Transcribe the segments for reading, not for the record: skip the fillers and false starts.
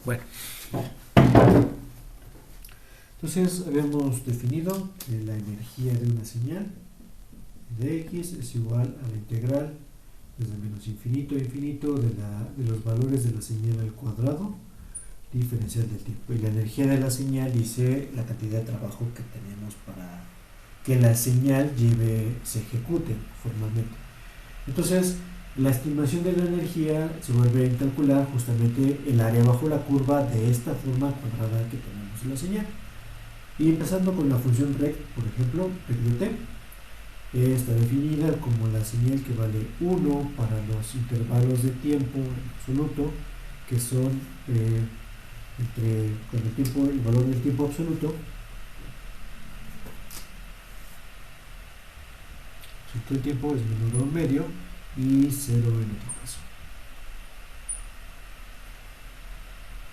Bueno, entonces habíamos definido la energía de una señal de x es igual a la integral desde menos infinito a infinito de los valores de la señal al cuadrado diferencial del tiempo. Y la energía de la señal dice la cantidad de trabajo que tenemos para que la señal se ejecute formalmente. Entonces, la estimación de la energía se vuelve a calcular justamente el área bajo la curva de esta forma cuadrada que tenemos en la señal. Y empezando con la función rect, por ejemplo, rect de t, está definida como la señal que vale 1 para los intervalos de tiempo absoluto, que son con el valor del tiempo absoluto, si el tiempo es menor a un medio, y 0 en otro caso.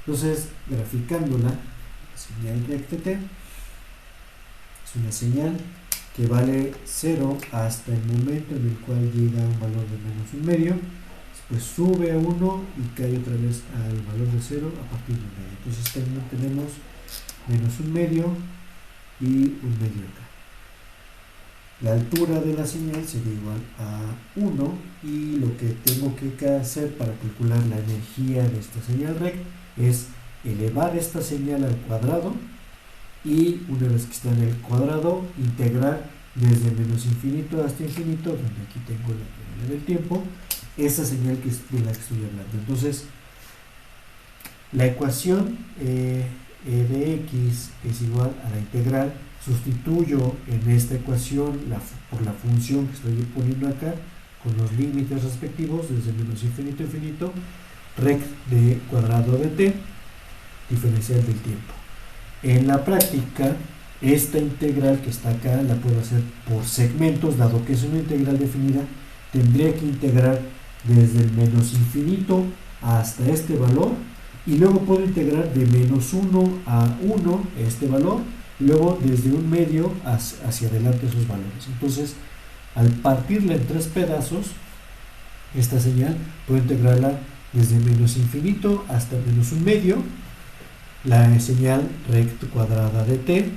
Entonces, graficándola, la señal rect de t es una señal que vale 0 hasta el momento en el cual llega a un valor de menos un medio, después sube a 1 y cae otra vez al valor de 0 a partir de un medio. Entonces tenemos menos un medio y un medio acá. La altura de la señal sería igual a 1 y lo que tengo que hacer para calcular la energía de esta señal rect es elevar esta señal al cuadrado y una vez que está en el cuadrado integrar desde menos infinito hasta infinito, donde aquí tengo la teoría del tiempo, esa señal de la que estoy hablando. Entonces la ecuación de x es igual a la integral. Sustituyo en esta ecuación por la función que estoy poniendo acá con los límites respectivos desde menos infinito a infinito, rect de cuadrado de t diferencial del tiempo. En la práctica, esta integral que está acá la puedo hacer por segmentos, dado que es una integral definida, tendría que integrar desde el menos infinito hasta este valor, y luego puedo integrar de menos 1 a 1 este valor, y luego desde un medio hacia adelante esos valores. Entonces, al partirla en tres pedazos, esta señal puedo integrarla desde menos infinito hasta menos un medio, la señal rect cuadrada de t,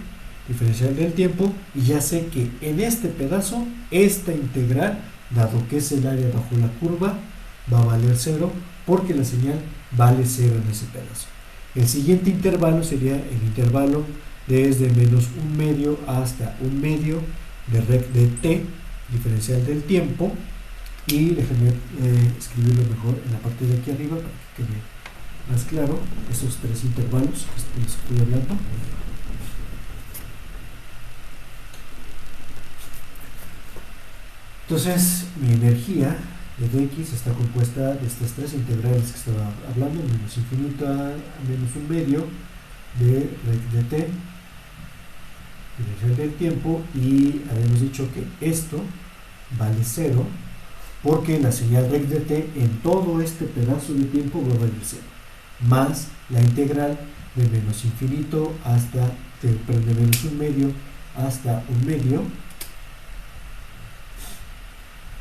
diferencial del tiempo, y ya sé que en este pedazo, esta integral, dado que es el área bajo la curva, va a valer 0, porque la señal vale 0 en ese pedazo. El siguiente intervalo sería el intervalo desde menos un medio hasta un medio de rect de t, diferencial del tiempo, y déjenme escribirlo mejor en la parte de aquí arriba para que quede más claro esos tres intervalos que les estoy hablando. Entonces, mi energía de dx está compuesta de estas tres integrales que estaba hablando, menos infinito a menos un medio de rect de t, diferencial del tiempo, y habíamos dicho que esto vale 0 porque la señal rect de t en todo este pedazo de tiempo va a valer 0, más la integral de menos infinito de menos un medio hasta un medio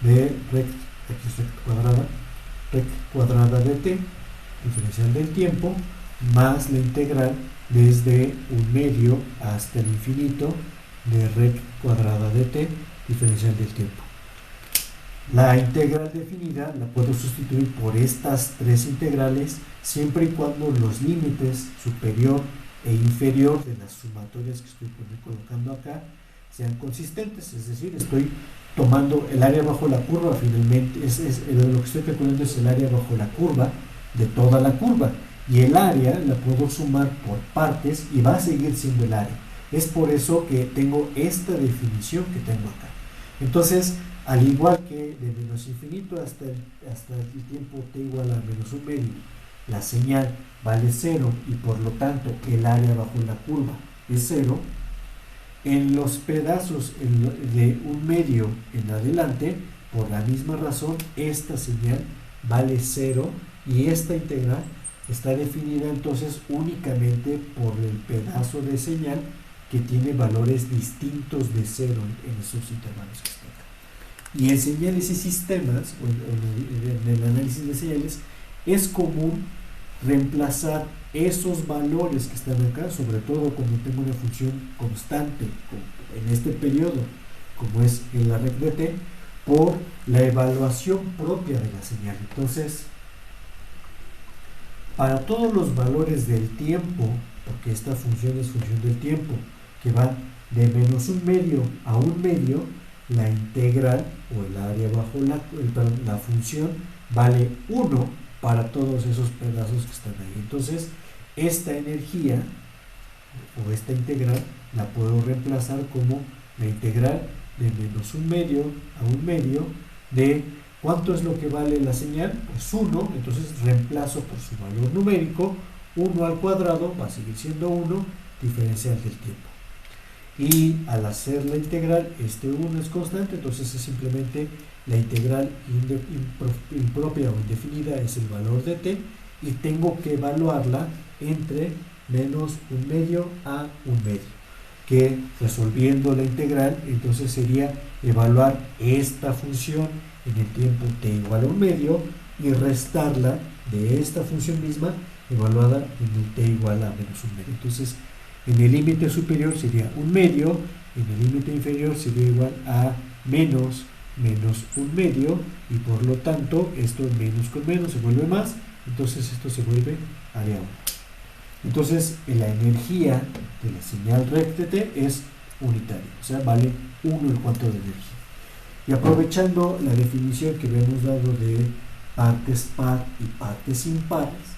de rect cuadrada de t, diferencial del tiempo, más la integral desde un medio hasta el infinito de rect cuadrada de t, diferencial del tiempo. La integral definida la puedo sustituir por estas tres integrales siempre y cuando los límites superior e inferior de las sumatorias que estoy colocando acá sean consistentes, es decir, estoy tomando el área bajo la curva, finalmente lo que estoy calculando es el área bajo la curva de toda la curva, y el área la puedo sumar por partes y va a seguir siendo el área. Es por eso que tengo esta definición que tengo acá. Entonces, al igual que de menos infinito hasta el tiempo t igual a menos un medio, la señal vale 0 y por lo tanto el área bajo la curva es 0, en los pedazos de un medio en adelante, por la misma razón, esta señal vale 0 y esta integral está definida entonces únicamente por el pedazo de señal que tiene valores distintos de 0 en esos intervalos que están acá. Y en señales y sistemas, o en el análisis de señales, es común reemplazar esos valores que están acá, sobre todo cuando tengo una función constante en este periodo, como es en la rec de t, por la evaluación propia de la señal. Entonces, para todos los valores del tiempo, porque esta función es función del tiempo, que va de menos un medio a un medio, la integral o el área bajo la función vale 1 para todos esos pedazos que están ahí. Entonces, esta energía o esta integral la puedo reemplazar como la integral de menos un medio a un medio de ¿cuánto es lo que vale la señal? Pues 1, entonces reemplazo por su valor numérico, 1 al cuadrado va a seguir siendo 1, diferencial del tiempo. Y al hacer la integral, este 1 es constante, entonces es simplemente la integral impropia o indefinida, es el valor de t, y tengo que evaluarla entre menos un medio a un medio, que resolviendo la integral, entonces sería evaluar esta función en el tiempo t igual a un medio y restarla de esta función misma evaluada en el t igual a menos un medio. Entonces, en el límite superior sería un medio, en el límite inferior sería igual a menos un medio, y por lo tanto esto menos con menos se vuelve más, entonces esto se vuelve área 1. Entonces la energía de la señal rect de t es unitaria, o sea, vale 1 el cuarto de energía. Y aprovechando la definición que habíamos dado de partes par y partes impares,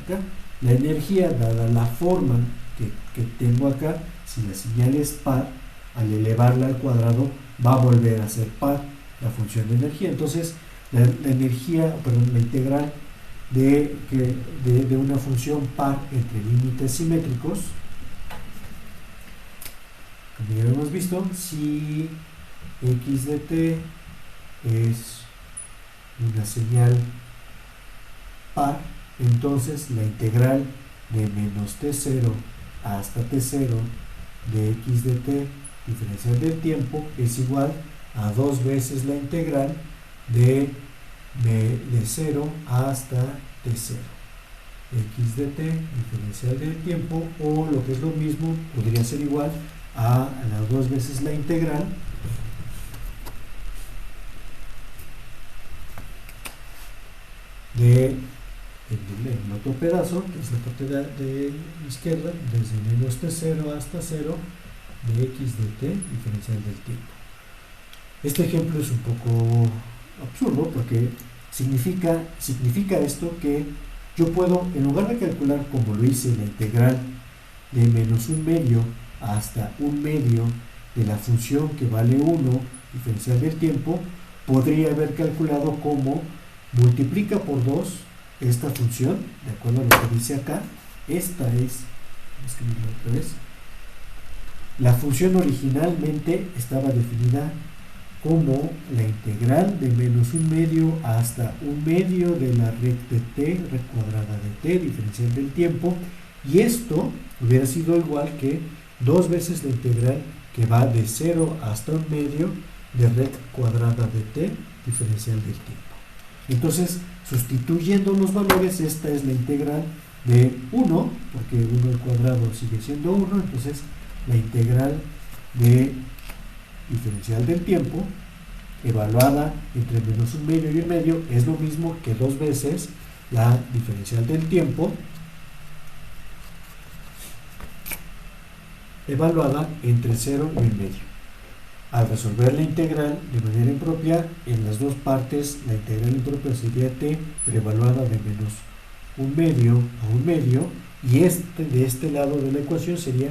acá, la energía, dada la forma que tengo acá, si la señal es par, al elevarla al cuadrado va a volver a ser par la función de energía. Entonces la energía, perdón, la integral de una función par entre límites simétricos, como ya hemos visto, si x de t es una señal par, entonces la integral de menos t0 hasta t0 de x de t diferencial del tiempo es igual a 2 veces la integral de 0 hasta t0 x de t diferencial del tiempo, o lo que es lo mismo, podría ser igual a las 2 veces la integral de el otro pedazo, que es la parte de izquierda, desde menos t0 hasta 0 de x de t diferencial del tiempo. Este ejemplo es un poco absurdo porque significa esto que yo puedo, en lugar de calcular como lo hice la integral de menos un medio hasta un medio de la función que vale 1 diferencial del tiempo, podría haber calculado como multiplica por 2 esta función, de acuerdo a lo que dice acá. Esta es, escribirlo otra vez, la función originalmente estaba definida como la integral de menos un medio hasta un medio de la rect de t, rect cuadrada de t, diferencial del tiempo, y esto hubiera sido igual que 2 veces la integral que va de 0 hasta un medio de rect cuadrada de t, diferencial del tiempo. Entonces, sustituyendo los valores, esta es la integral de 1, porque 1 al cuadrado sigue siendo 1, entonces la integral de diferencial del tiempo, evaluada entre menos un medio y un medio, es lo mismo que 2 veces la diferencial del tiempo, evaluada entre 0 y un medio. Al resolver la integral de manera impropia, en las dos partes la integral impropia sería t, pero evaluada de menos un medio a un medio, y de este lado de la ecuación sería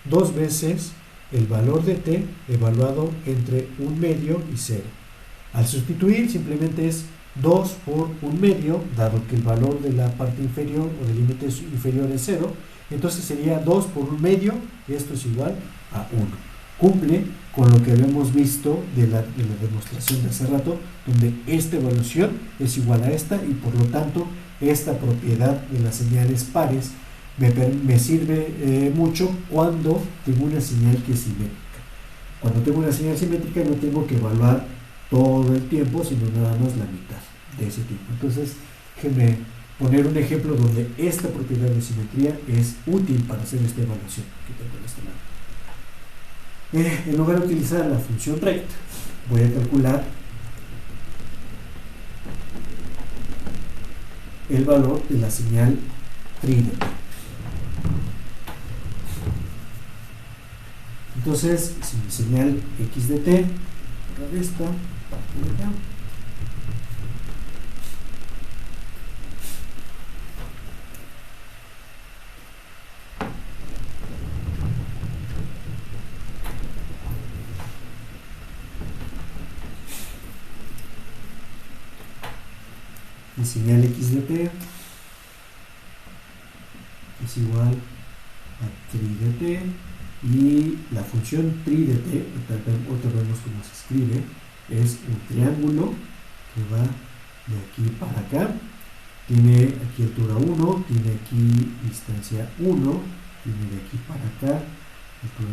2 veces el valor de t evaluado entre un medio y 0. Al sustituir simplemente es 2 por un medio, dado que el valor de la parte inferior o del límite inferior es 0, entonces sería 2 por un medio, y esto es igual a 1. Cumple con lo que habíamos visto de la demostración de hace rato, donde esta evaluación es igual a esta, y por lo tanto esta propiedad de las señales pares me sirve mucho cuando tengo una señal que es simétrica. Cuando tengo una señal simétrica no tengo que evaluar todo el tiempo, sino nada más la mitad de ese tiempo. Entonces, déjenme poner un ejemplo donde esta propiedad de simetría es útil para hacer esta evaluación que tengo de este lado. En lugar de utilizar la función recta, voy a calcular el valor de la señal trídete. Entonces, si mi señal x de t, por esta parte de acá, mi señal x de t es igual a tri de t, y la función tri de t, otra vemos cómo se escribe, es un triángulo que va de aquí para acá, tiene aquí altura 1, tiene aquí distancia 1, tiene de aquí para acá altura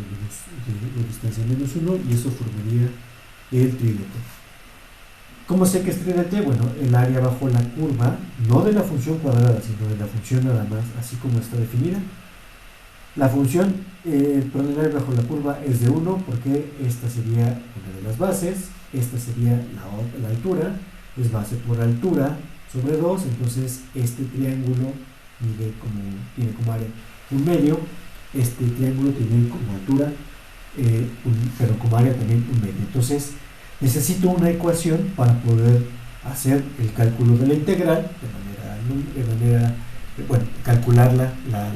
de distancia menos 1, y eso formaría el tri de t. ¿Cómo sé que es tri de t? Bueno, el área bajo la curva, no de la función cuadrada, sino de la función nada más, así como está definida. La función, perdón, el área bajo la curva es de 1 porque esta sería una de las bases, esta sería la altura, es base por altura sobre 2, entonces este triángulo tiene como área un medio, este triángulo tiene como altura, pero como área también un medio. Entonces necesito una ecuación para poder hacer el cálculo de la integral bueno, calcular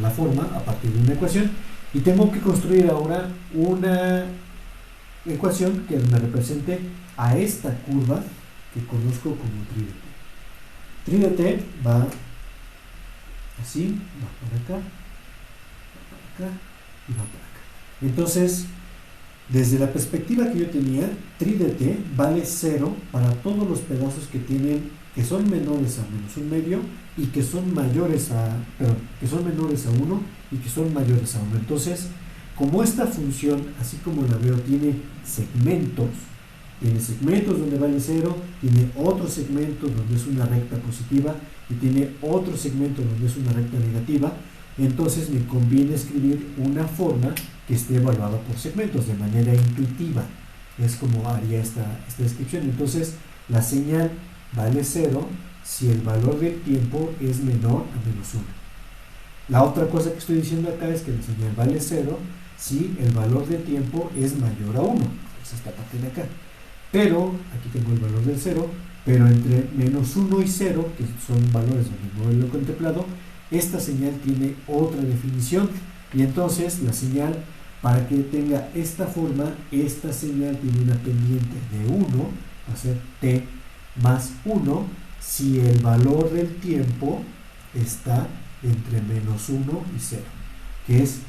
la forma a partir de una ecuación, y tengo que construir ahora una ecuación que me represente a esta curva que conozco como tri de t. Tri de t va así, va para acá y va para acá. Entonces, desde la perspectiva que yo tenía, tri de t vale 0 para todos los pedazos que son menores a menos un medio y que son mayores que son menores a 1 y que son mayores a 1. Entonces, como esta función, así como la veo, tiene segmentos donde vale 0, tiene otros segmentos donde es una recta positiva y tiene otro segmento donde es una recta negativa, entonces me conviene escribir una forma que esté evaluada por segmentos de manera intuitiva. Es como haría esta descripción. Entonces, la señal vale 0 si el valor del tiempo es menor a menos 1. La otra cosa que estoy diciendo acá es que la señal vale 0 si el valor del tiempo es mayor a 1. Es esta parte de acá. Pero, aquí tengo el valor del 0, pero entre menos 1 y 0, que son valores donde no lo he contemplado, esta señal tiene otra definición, y entonces la señal, para que tenga esta forma, esta señal tiene una pendiente de 1, va a ser t más 1, si el valor del tiempo está entre menos 1 y 0, que es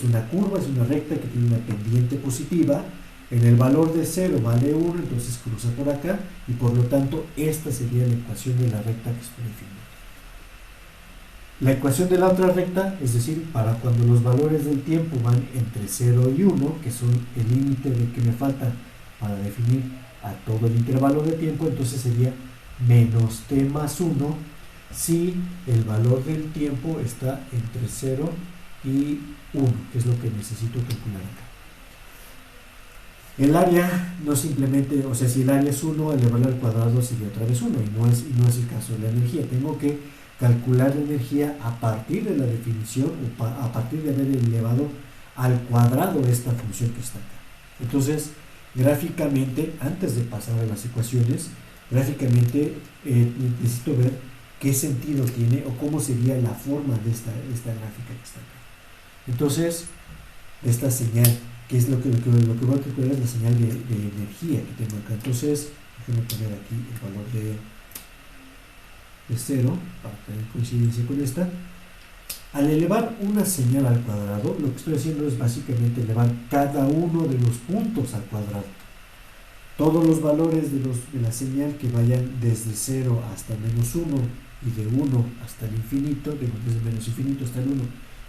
una curva, es una recta que tiene una pendiente positiva. En el valor de 0 vale 1, entonces cruza por acá, y por lo tanto esta sería la ecuación de la recta que estoy definiendo. La ecuación de la otra recta, es decir, para cuando los valores del tiempo van entre 0 y 1, que son el límite de que me falta para definir a todo el intervalo de tiempo, entonces sería menos t más 1 si el valor del tiempo está entre 0 y 1, que es lo que necesito calcular acá. El área no simplemente, o sea, si el área es 1, elevarlo al cuadrado sería otra vez 1, y no es el caso de la energía. Tengo que calcular la energía a partir de la definición, o a partir de haber elevado al cuadrado esta función que está acá. Entonces, gráficamente, antes de pasar a las ecuaciones, gráficamente necesito ver qué sentido tiene o cómo sería la forma de esta gráfica que está acá. Entonces, esta señal, que es lo que voy a calcular, es la señal de energía que tengo acá. Entonces, déjenme poner aquí el valor de 0 para tener coincidencia con esta. Al elevar una señal al cuadrado, lo que estoy haciendo es básicamente elevar cada uno de los puntos al cuadrado. Todos los valores de la señal que vayan desde 0 hasta menos 1 y de 1 hasta el infinito, desde menos infinito hasta el 1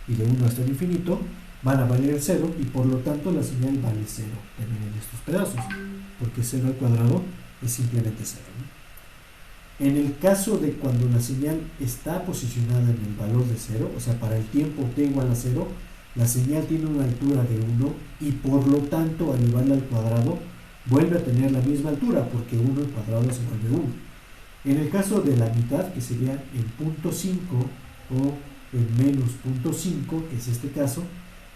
y de 1 hasta el infinito, van a valer el 0, y por lo tanto la señal vale 0 también en estos pedazos, porque 0 al cuadrado es simplemente 0, ¿no? En el caso de cuando la señal está posicionada en el valor de 0, o sea, para el tiempo t igual a 0, la señal tiene una altura de 1 y por lo tanto al llevarla al cuadrado vuelve a tener la misma altura porque 1 al cuadrado se vuelve 1. En el caso de la mitad, que sería en punto 5 o en menos punto 5, que es este caso,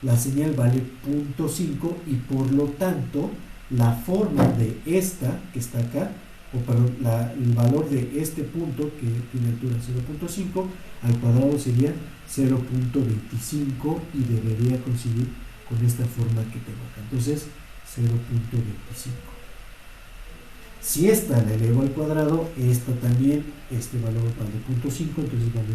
la señal vale punto 5 y por lo tanto la forma de esta que está acá, o perdón, el valor de este punto que tiene altura 0.5 al cuadrado sería 0.25 y debería coincidir con esta forma que tengo acá. Entonces 0.25. Si esta la elevo al cuadrado, esta también, este valor vale 0.5, entonces vale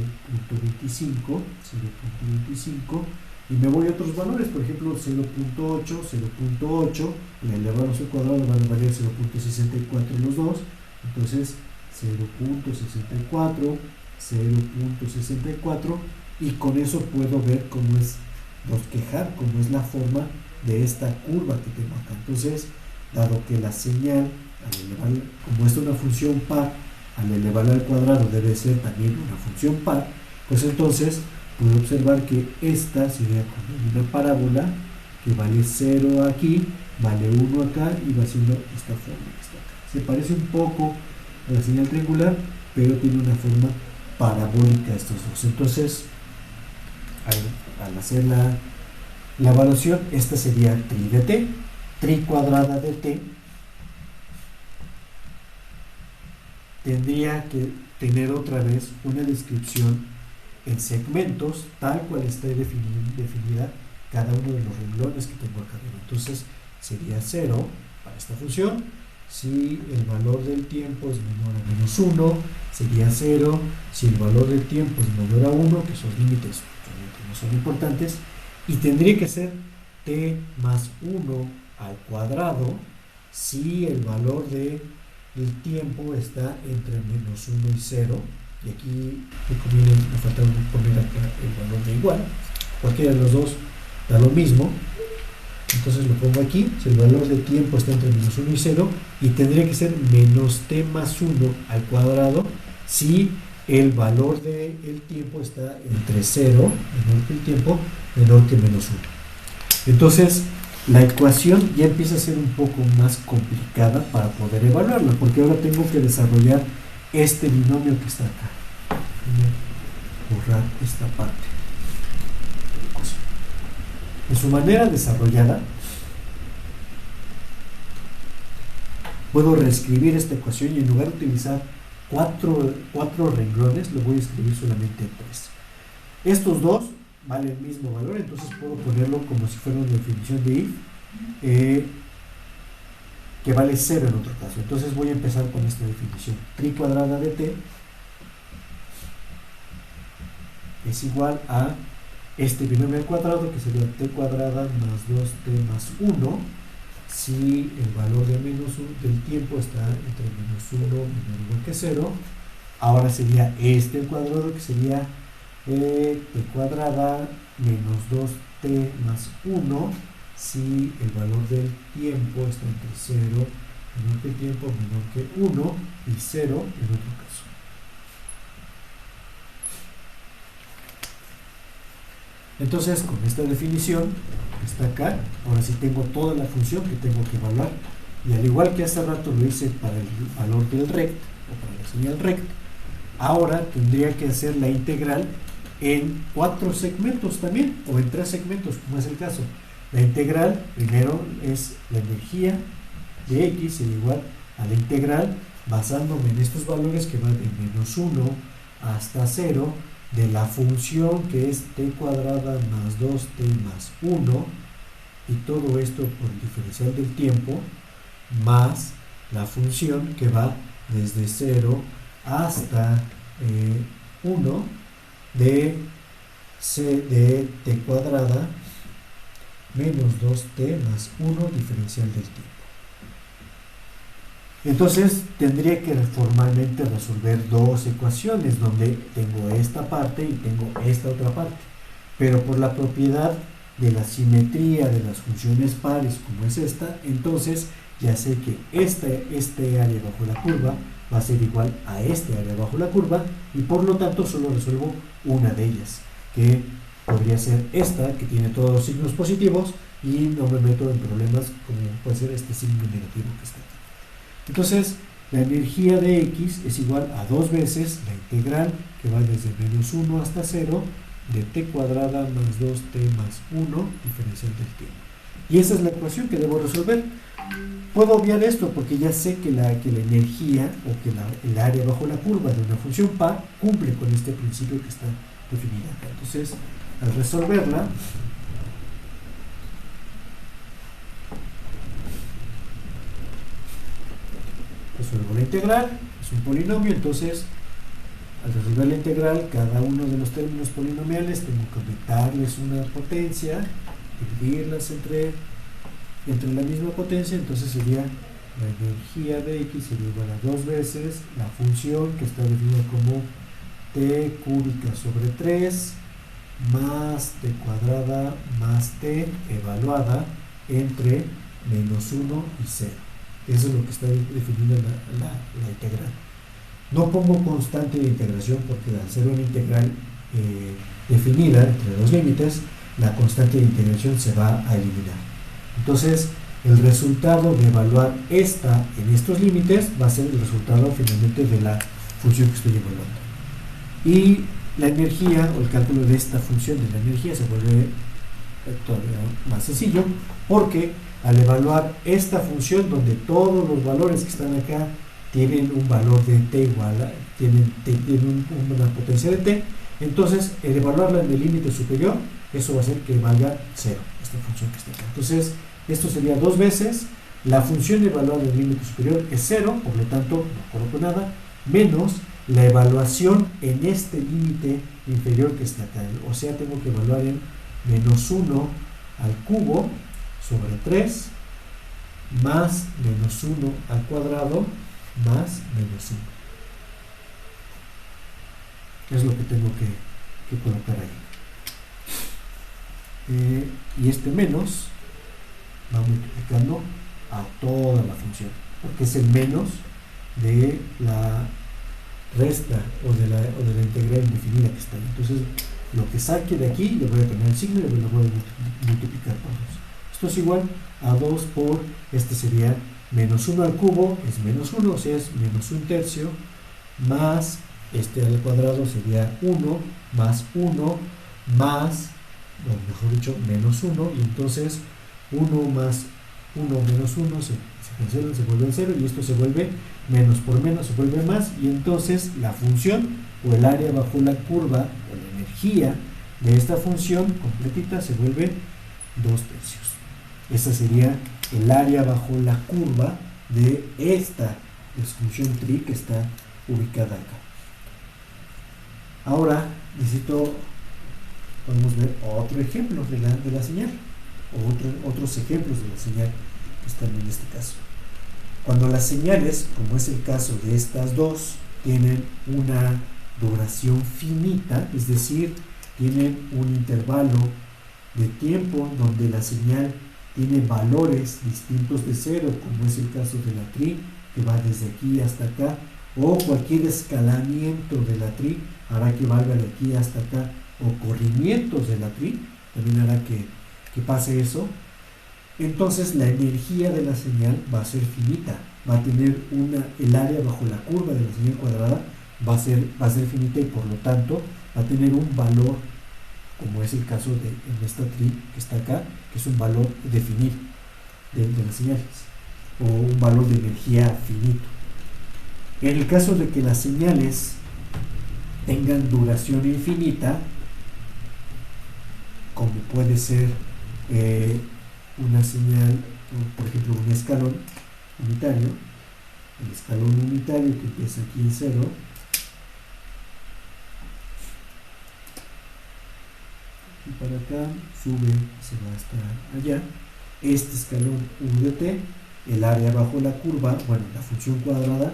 0.25, y me voy a otros valores, por ejemplo 0.8, le elevamos al cuadrado, van a valer 0.64 los dos, entonces 0.64, y con eso puedo ver cómo es, bosquejar cómo es la forma de esta curva que tengo acá. Entonces, dado que la señal, al elevarla, como es una función par, al elevarla al cuadrado debe ser también una función par, pues entonces puedo observar que esta sería como una parábola que vale 0 aquí, vale 1 acá y va haciendo esta forma que está acá. Se parece un poco a la señal triangular, pero tiene una forma parabólica estos dos. Entonces, al hacer la evaluación, esta sería tri de t, tri cuadrada de t, tendría que tener otra vez una descripción en segmentos, tal cual está definida cada uno de los renglones que tengo acá arriba. Entonces sería 0 para esta función. Si el valor del tiempo es menor a menos 1, sería 0. Si el valor del tiempo es mayor a 1, que esos límites no son importantes, y tendría que ser t más 1 al cuadrado si el valor del tiempo está entre menos 1 y 0. Y aquí me falta poner acá el valor de igual, cualquiera de los dos da lo mismo, entonces lo pongo aquí. Si el valor de tiempo está entre menos 1 y 0, y tendría que ser menos t más 1 al cuadrado si el valor del tiempo está entre 0, menor que el tiempo, menor que menos 1. Entonces la ecuación ya empieza a ser un poco más complicada para poder evaluarla, porque ahora tengo que desarrollar este binomio que está acá. Voy a borrar esta parte. En su manera desarrollada, puedo reescribir esta ecuación y en lugar de utilizar cuatro renglones, lo voy a escribir solamente en 3. Estos dos valen el mismo valor, entonces puedo ponerlo como si fuera una definición de if, que vale 0 en otro caso. Entonces voy a empezar con esta definición. Tri cuadrada de t es igual a este binomio al cuadrado, que sería t cuadrada más 2t más 1, si el valor de menos 1 del tiempo está entre menos 1 menor o igual que 0. Ahora sería este al cuadrado, que sería t cuadrada menos 2t más 1, si el valor del tiempo está entre 0 menor que el tiempo, menor que 1 y 0 en otro caso. Entonces, con esta definición que está acá, ahora sí tengo toda la función que tengo que evaluar, y al igual que hace rato lo hice para el valor del rect o para la señal rect, ahora tendría que hacer la integral en 4 segmentos también, o en 3 segmentos, como es el caso. La integral, primero, es la energía de x igual a la integral, basándome en estos valores que van de menos 1 hasta 0, de la función que es t cuadrada más 2t más 1, y todo esto por el diferencial del tiempo, más la función que va desde 0 hasta 1 de t cuadrada menos 2t más 1 diferencial del tiempo. Entonces tendría que formalmente resolver dos ecuaciones donde tengo esta parte y tengo esta otra parte, pero por la propiedad de la simetría de las funciones pares como es esta, entonces ya sé que este área bajo la curva va a ser igual a este área bajo la curva, y por lo tanto solo resuelvo una de ellas, que podría ser esta, que tiene todos los signos positivos, y no me meto en problemas como puede ser este signo negativo que está aquí. Entonces, la energía de X es igual a 2 veces la integral, que va desde menos 1 hasta 0, de t cuadrada más 2t más 1, diferencial del tiempo. Y esa es la ecuación que debo resolver. Puedo obviar esto porque ya sé que la energía, o que el área bajo la curva de una función par cumple con este principio que está definido acá. Entonces, al resolverla, resuelvo la integral, es un polinomio, entonces al resolver la integral, cada uno de los términos polinomiales tengo que aumentarles una potencia, dividirlas entre la misma potencia, entonces sería la energía de X sería igual a 2 veces la función que está definida como t cúbica sobre 3 más t cuadrada más t evaluada entre menos 1 y 0. Eso es lo que está definido en la integral. No pongo constante de integración porque al ser una integral definida entre los límites, la constante de integración se va a eliminar. Entonces, el resultado de evaluar esta en estos límites va a ser el resultado finalmente de la función que estoy evaluando. Y la energía, o el cálculo de esta función de la energía, se vuelve todavía más sencillo, porque al evaluar esta función donde todos los valores que están acá tienen un valor de t igual a, tienen una potencia de t, entonces el evaluarla en el límite superior, eso va a hacer que valga 0, esta función que está acá. Entonces, esto sería 2 veces, la función evaluada en el límite superior es 0, por lo tanto no coloco nada, menos la evaluación en este límite inferior que está acá, o sea, tengo que evaluar en menos 1 al cubo sobre 3 más menos 1 al cuadrado más menos 1. Es lo que tengo que colocar ahí. Y este menos va multiplicando a toda la función, porque es el menos de la resta o de la integral indefinida que está ahí. Entonces, lo que saque de aquí, le voy a cambiar el signo y lo voy a multiplicar por 2. Esto es igual a 2 por, este sería menos 1 al cubo, es menos 1, o sea, es menos 1/3, más este al cuadrado sería 1, más 1, más, o mejor dicho, menos 1, y entonces 1 más 1 menos 1 se cancelan, se vuelve 0, y esto se vuelve menos por menos, se vuelve más, y entonces la función, o el área bajo la curva, o la energía de esta función completita se vuelve 2/3. Esa sería el área bajo la curva de esta función tri que está ubicada acá. Ahora podemos ver otro ejemplo de la señal, o otros ejemplos de la señal que están en este caso. Cuando las señales, como es el caso de estas dos, tienen una duración finita, es decir, tienen un intervalo de tiempo donde la señal tiene valores distintos de 0, como es el caso de la tri, que va desde aquí hasta acá, o cualquier escalamiento de la tri hará que valga de aquí hasta acá, o corrimientos de la tri también hará que pase eso. Entonces la energía de la señal va a ser finita, va a tener el área bajo la curva de la señal cuadrada va a ser finita, y por lo tanto va a tener un valor, como es el caso en esta tri que está acá, que es un valor definido de las señales, o un valor de energía finito. En el caso de que las señales tengan duración infinita, como puede ser una señal, por ejemplo un escalón unitario, el escalón unitario que empieza aquí en 0, y para acá sube, se va hasta allá, este escalón u de t, el área bajo la curva, bueno, la función cuadrada,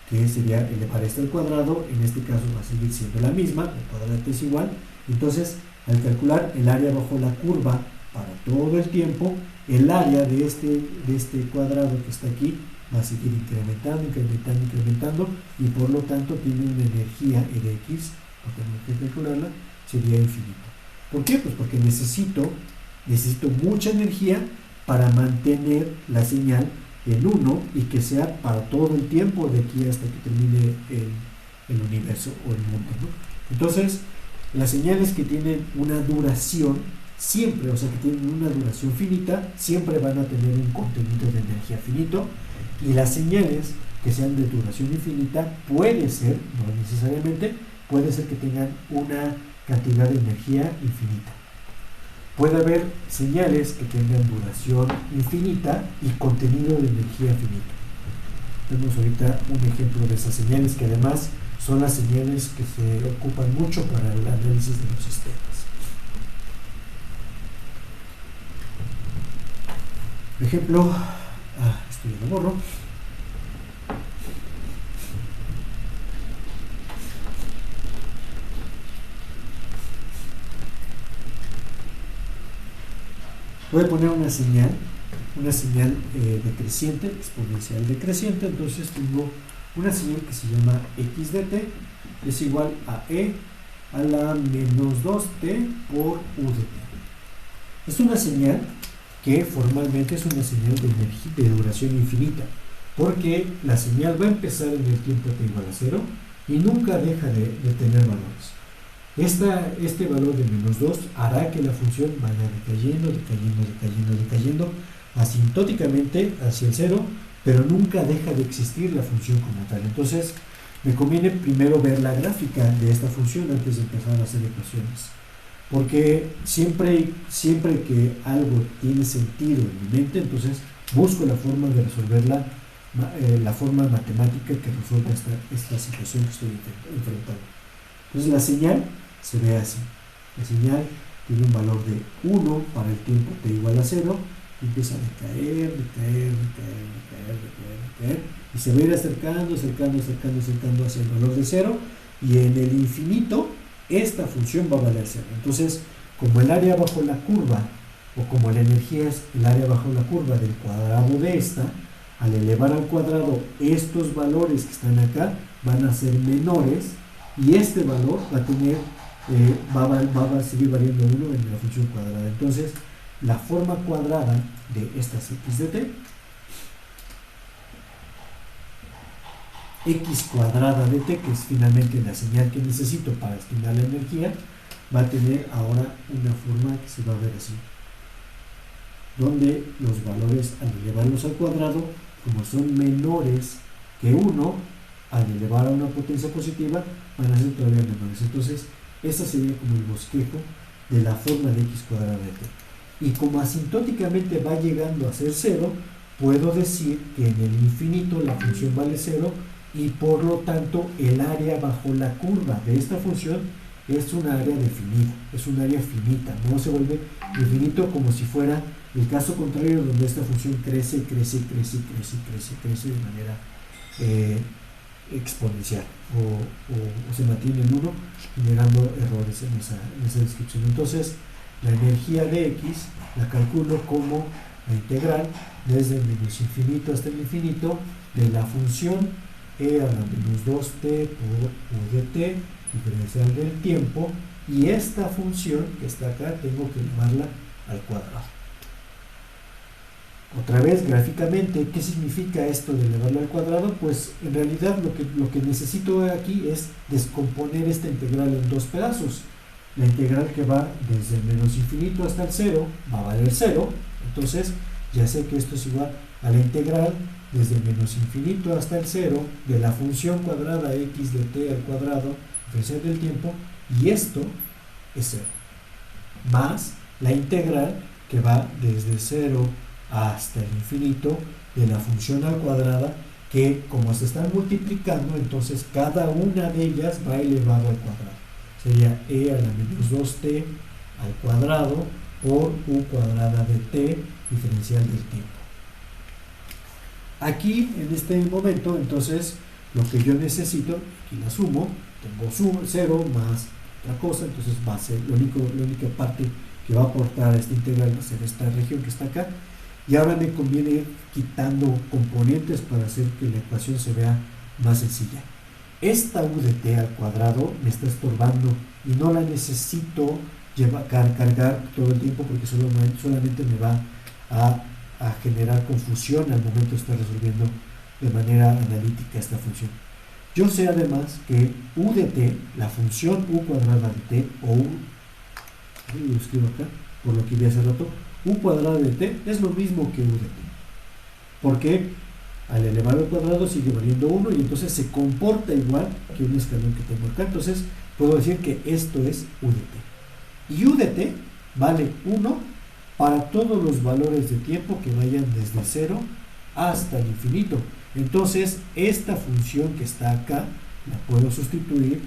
que sería elevar esto al cuadrado, en este caso va a seguir siendo la misma, el cuadrado de t es igual. Entonces, al calcular el área bajo la curva para todo el tiempo, el área de este cuadrado que está aquí va a seguir incrementando, incrementando, incrementando, y por lo tanto tiene una energía en X, no tengo que calcularla, sería infinita. ¿Por qué? Pues porque necesito mucha energía para mantener la señal en 1 y que sea para todo el tiempo de aquí hasta que termine el universo o el mundo, ¿no? Entonces, las señales que tienen una duración siempre, o sea, que tienen una duración finita, siempre van a tener un contenido de energía finito, y las señales que sean de duración infinita puede ser, no necesariamente, puede ser que tengan una cantidad de energía infinita. Puede haber señales que tengan duración infinita y contenido de energía finita. Tenemos ahorita un ejemplo de esas señales que además son las señales que se ocupan mucho para el análisis de los sistemas. Por ejemplo, esto ya lo borro. Voy a poner una señal decreciente, exponencial decreciente. Entonces tengo una señal que se llama x de t, es igual a e a la menos 2t por u de t. Es una señal que formalmente es una señal de duración infinita, porque la señal va a empezar en el tiempo t igual a 0 y nunca deja de tener valores. Este valor de menos 2 hará que la función vaya decayendo, decayendo, decayendo, decayendo asintóticamente hacia el 0, pero nunca deja de existir la función como tal. Entonces, me conviene primero ver la gráfica de esta función antes de empezar a hacer ecuaciones, porque siempre que algo tiene sentido en mi mente, entonces busco la forma de resolverla, la forma matemática que resuelva esta situación que estoy enfrentando. Entonces la señal se ve así. La señal tiene un valor de 1 para el tiempo t igual a 0, y empieza a decaer, decaer, decaer, decaer, decaer, decaer, y se va a ir acercando, acercando, acercando, acercando hacia el valor de 0, y en el infinito esta función va a valer 0. Entonces, como el área bajo la curva, o como la energía es el área bajo la curva del cuadrado de esta, al elevar al cuadrado estos valores que están acá van a ser menores, y este valor va a tener va a seguir variando 1 en la función cuadrada. Entonces, la forma cuadrada de estas x de t, x cuadrada de t, que es finalmente la señal que necesito para estimar la energía, va a tener ahora una forma que se va a ver así, donde los valores al elevarlos al cuadrado, como son menores que 1, al elevar a una potencia positiva, van a ser todavía menores. Entonces, esta sería como el bosquejo de la forma de x cuadrada de t. Y como asintóticamente va llegando a ser 0, puedo decir que en el infinito la función vale 0, y por lo tanto el área bajo la curva de esta función es un área definida, es un área finita, no se vuelve infinito como si fuera el caso contrario, donde esta función crece, crece, crece, crece, crece, crece de manera exponencial o se mantiene en 1, generando errores en esa descripción. Entonces, la energía de x la calculo como la integral desde el menos infinito hasta el infinito de la función e a la menos 2t por u de t, diferencial del tiempo, y esta función que está acá tengo que elevarla al cuadrado. Otra vez, gráficamente, ¿qué significa esto de elevarlo al cuadrado? Pues en realidad lo que necesito aquí es descomponer esta integral en dos pedazos. La integral que va desde el menos infinito hasta el 0 va a valer 0, entonces ya sé que esto es igual a la integral desde el menos infinito hasta el 0 de la función cuadrada x de t al cuadrado, diferencial del tiempo, y esto es 0, más la integral que va desde 0 hasta el infinito de la función al cuadrada, que como se están multiplicando, entonces cada una de ellas va elevado al cuadrado. Sería e a la menos 2t al cuadrado por u cuadrada de t, diferencial del tiempo. Aquí, en este momento, entonces, lo que yo necesito, aquí la sumo, tengo 0 más otra cosa, entonces va a ser la única parte que va a aportar a esta integral, va a ser esta región que está acá, y ahora me conviene ir quitando componentes para hacer que la ecuación se vea más sencilla. Esta u de t al cuadrado me está estorbando y no la necesito cargar todo el tiempo porque solamente me va a generar confusión al momento de estar resolviendo de manera analítica esta función. Yo sé además que u de t, la función u cuadrada de t, o u, lo escribo acá, por lo que vi hace rato, u cuadrada de t es lo mismo que u de t. Porque al elevar al cuadrado sigue valiendo 1 y entonces se comporta igual que un escalón que tengo acá. Entonces puedo decir que esto es u de t. Y u de t vale 1 para todos los valores de tiempo que vayan desde 0 hasta el infinito. Entonces esta función que está acá la puedo sustituir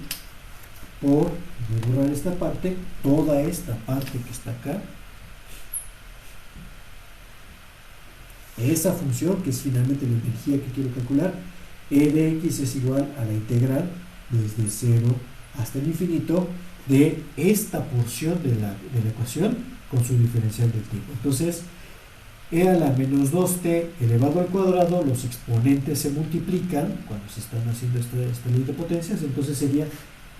por, voy a borrar esta parte, toda esta parte que está acá, esa función que es finalmente la energía que quiero calcular, e de x es igual a la integral desde 0 hasta el infinito de esta porción de la ecuación con su diferencial del tiempo. Entonces e a la menos 2t elevado al cuadrado, los exponentes se multiplican cuando se están haciendo esta ley de potencias, entonces sería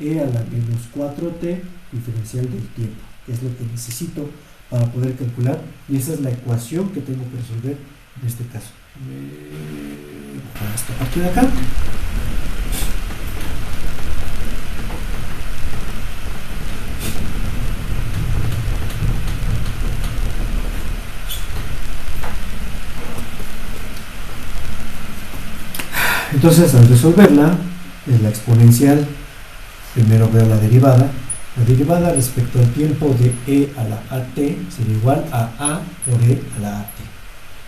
e a la menos 4t diferencial del tiempo, que es lo que necesito para poder calcular, y esa es la ecuación que tengo que resolver en este caso. Para esta parte de acá. Entonces, al resolverla, en la exponencial, primero veo la derivada. La derivada respecto al tiempo de e a la at sería igual a por e a la at.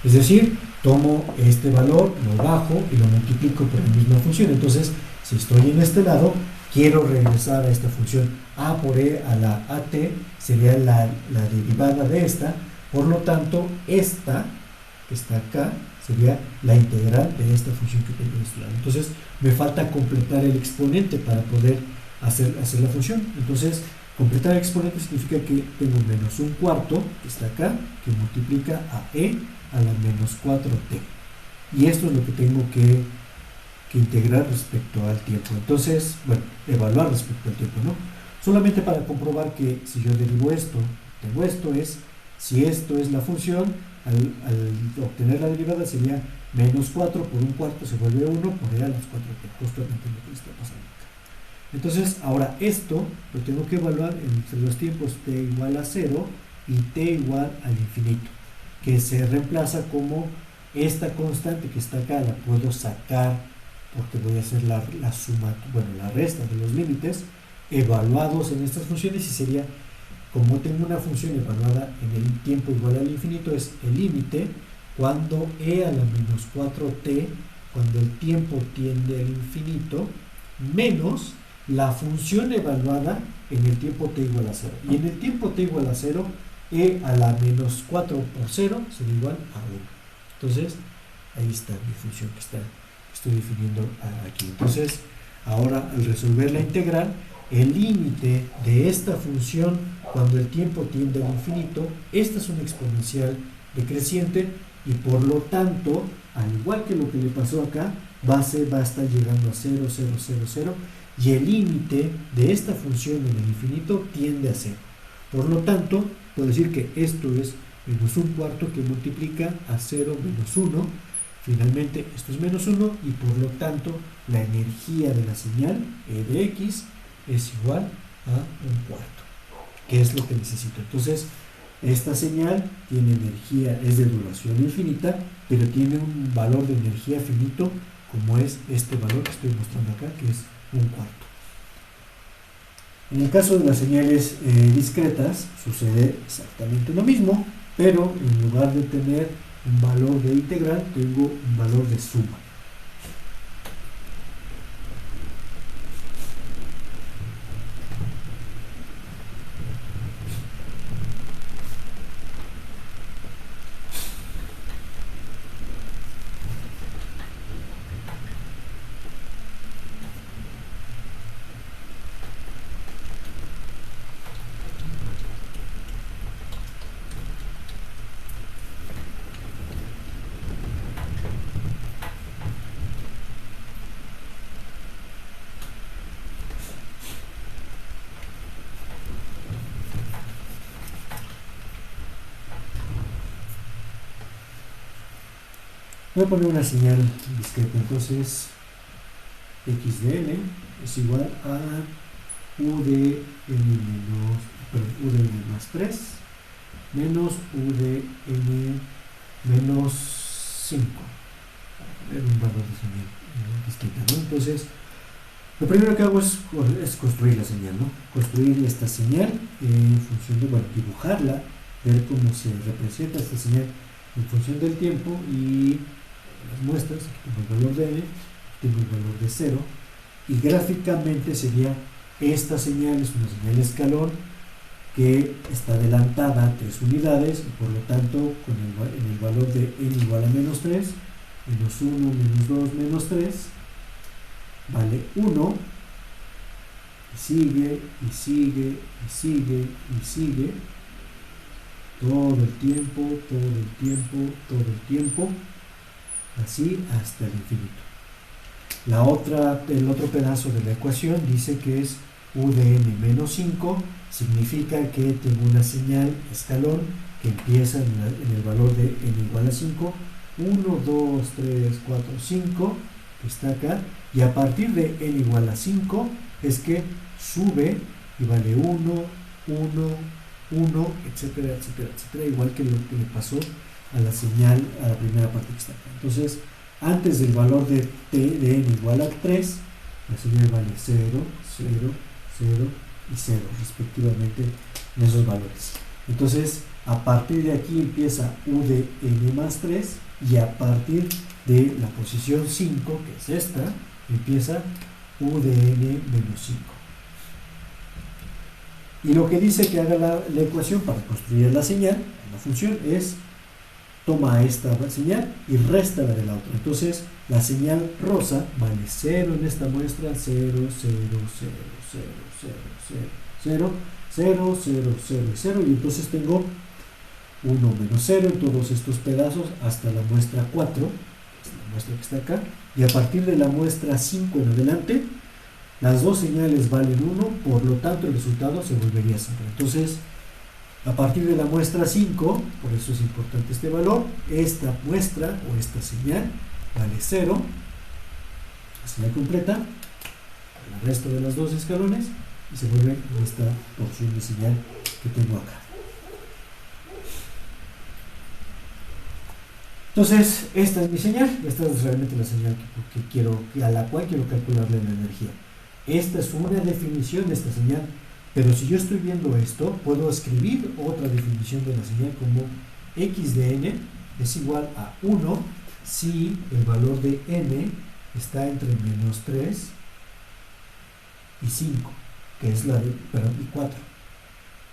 Es decir, tomo este valor, lo bajo y lo multiplico por la misma función. Entonces, si estoy en este lado, quiero regresar a esta función a por e a la at, sería la derivada de esta. Por lo tanto, esta que está acá sería la integral de esta función que tengo en este lado. Entonces, me falta completar el exponente para poder hacer la función. Entonces, completar el exponente significa que tengo menos un cuarto, que está acá, que multiplica a e a la menos 4t. Y esto es lo que tengo que integrar respecto al tiempo. Entonces, bueno, evaluar respecto al tiempo, ¿no? Solamente para comprobar que si yo derivo esto, tengo esto, es, si esto es la función, al obtener la derivada sería menos 4 por un cuarto se vuelve 1 por e a las 4t, justamente lo que está pasando acá. Entonces, ahora esto lo tengo que evaluar entre los tiempos t igual a 0 y t igual al infinito, que se reemplaza como esta constante que está acá, la puedo sacar porque voy a hacer la suma, bueno, la resta de los límites evaluados en estas funciones, y sería, como tengo una función evaluada en el tiempo igual al infinito, es el límite cuando e a la menos 4t, cuando el tiempo tiende al infinito, menos la función evaluada en el tiempo t igual a 0. Y en el tiempo t igual a 0, e a la menos 4 por 0 será igual a 1. Entonces, ahí está mi función que estoy definiendo aquí. Entonces, ahora al resolver la integral, el límite de esta función cuando el tiempo tiende al infinito, esta es una exponencial decreciente y por lo tanto, al igual que lo que le pasó acá, va a estar llegando a 0, 0, 0, 0, y el límite de esta función en el infinito tiende a 0. Por lo tanto, puedo decir que esto es menos un cuarto que multiplica a 0 menos 1. Finalmente, esto es menos 1 y por lo tanto, la energía de la señal, e de x, es igual a un cuarto, que es lo que necesito. Entonces, esta señal tiene energía, es de duración infinita, pero tiene un valor de energía finito, como es este valor que estoy mostrando acá, que es un cuarto. En el caso de las señales discretas, sucede exactamente lo mismo, pero en lugar de tener un valor de integral, tengo un valor de suma. Voy a poner una señal discreta, entonces x de n es igual a u de n menos, perdón, u de n más 3 menos u de n menos 5. Para poner un valor de señal distinta, ¿no? Entonces, lo primero que hago es construir la señal, ¿no? Construir esta señal en función de, bueno, dibujarla, ver cómo se representa esta señal en función del tiempo y las muestras. Aquí tengo el valor de n, tengo el valor de 0 y gráficamente sería esta señal, es una señal de escalón que está adelantada a 3 unidades y por lo tanto en el valor de n igual a menos 3, menos 1, menos 2, menos 3, vale 1 y sigue, y sigue, y sigue, y sigue todo el tiempo, todo el tiempo, todo el tiempo, así hasta el infinito. El otro pedazo de la ecuación dice que es u de n menos 5, significa que tengo una señal escalón que empieza en el valor de n igual a 5, 1, 2, 3, 4, 5, que está acá, y a partir de n igual a 5 es que sube y vale 1, 1, 1, etcétera, etcétera, etcétera, igual que lo que le pasó a la señal, a la primera parte que está acá. Entonces, antes del valor de t de n igual a 3, la señal vale 0, 0, 0 y 0 respectivamente en esos valores. Entonces, a partir de aquí empieza u de n más 3 y a partir de la posición 5, que es esta, empieza u de n menos 5. Y lo que dice que haga la ecuación para construir la señal, la función, es toma esta señal y réstala de la otra. Entonces, la señal rosa vale 0 en esta muestra, 0, 0, 0, 0, 0, 0, 0, 0, 0, 0 y 0. Y entonces tengo 1 menos 0 en todos estos pedazos hasta la muestra 4, la muestra que está acá. Y a partir de la muestra 5 en adelante, las dos señales valen 1, por lo tanto el resultado se volvería 0. Entonces, a partir de la muestra 5, por eso es importante este valor, esta muestra o esta señal vale 0, la señal completa, el resto de los dos escalones, y se vuelve esta porción de señal que tengo acá. Entonces, esta es mi señal, esta es realmente la señal a la cual quiero calcularle la energía. Esta es una definición de esta señal. Pero si yo estoy viendo esto, puedo escribir otra definición de la señal como x de n es igual a 1 si el valor de n está entre menos 3 y 5, que es la de, perdón, y 4.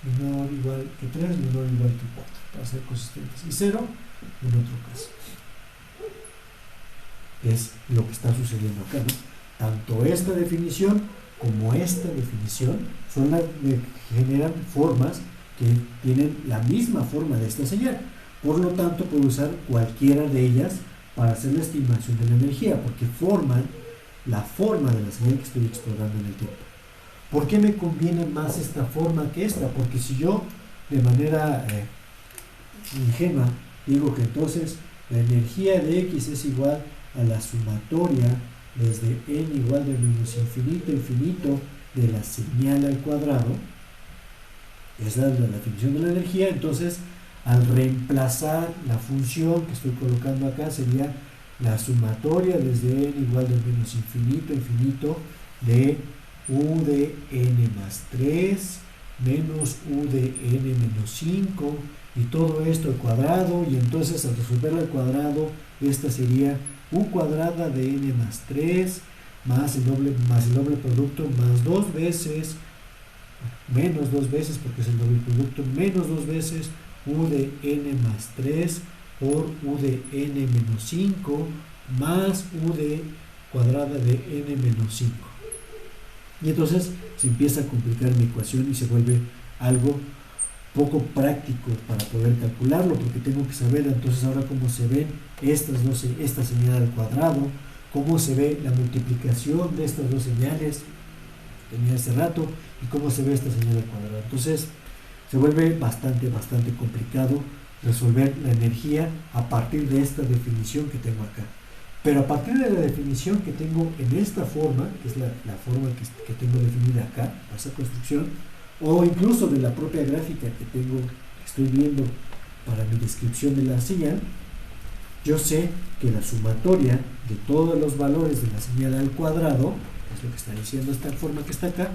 Menor o igual que 3, menor o igual que 4, para ser consistentes. Y 0 en otro caso. Es lo que está sucediendo acá, ¿no? Tanto esta definición como esta definición son las que generan formas que tienen la misma forma de esta señal. Por lo tanto, puedo usar cualquiera de ellas para hacer la estimación de la energía, porque forman la forma de la señal que estoy explorando en el tiempo. ¿Por qué me conviene más esta forma que esta? Porque si yo, de manera ingenua, digo que entonces la energía de X es igual a la sumatoria desde n igual de menos infinito a infinito de la señal al cuadrado, esa es la definición de la energía. Entonces, al reemplazar la función que estoy colocando acá, sería la sumatoria desde n igual de menos infinito a infinito de u de n más 3 menos u de n menos 5 y todo esto al cuadrado, y entonces al resolverlo al cuadrado, esta sería u cuadrada de n más 3 más el doble producto más 2 veces, menos 2 veces porque es el doble producto, menos 2 veces u de n más 3 por u de n menos 5 más u de cuadrada de n menos 5. Y entonces se empieza a complicar mi ecuación y se vuelve algo poco práctico para poder calcularlo, porque tengo que saber entonces ahora cómo se ven esta señal al cuadrado, cómo se ve la multiplicación de estas dos señales que tenía hace rato y cómo se ve esta señal al cuadrado. Entonces se vuelve bastante complicado resolver la energía a partir de esta definición que tengo acá. Pero a partir de la definición que tengo en esta forma, que es la forma que tengo definida acá, esa construcción, o incluso de la propia gráfica que estoy viendo para mi descripción de la señal, yo sé que la sumatoria de todos los valores de la señal al cuadrado, que es lo que está diciendo esta forma que está acá,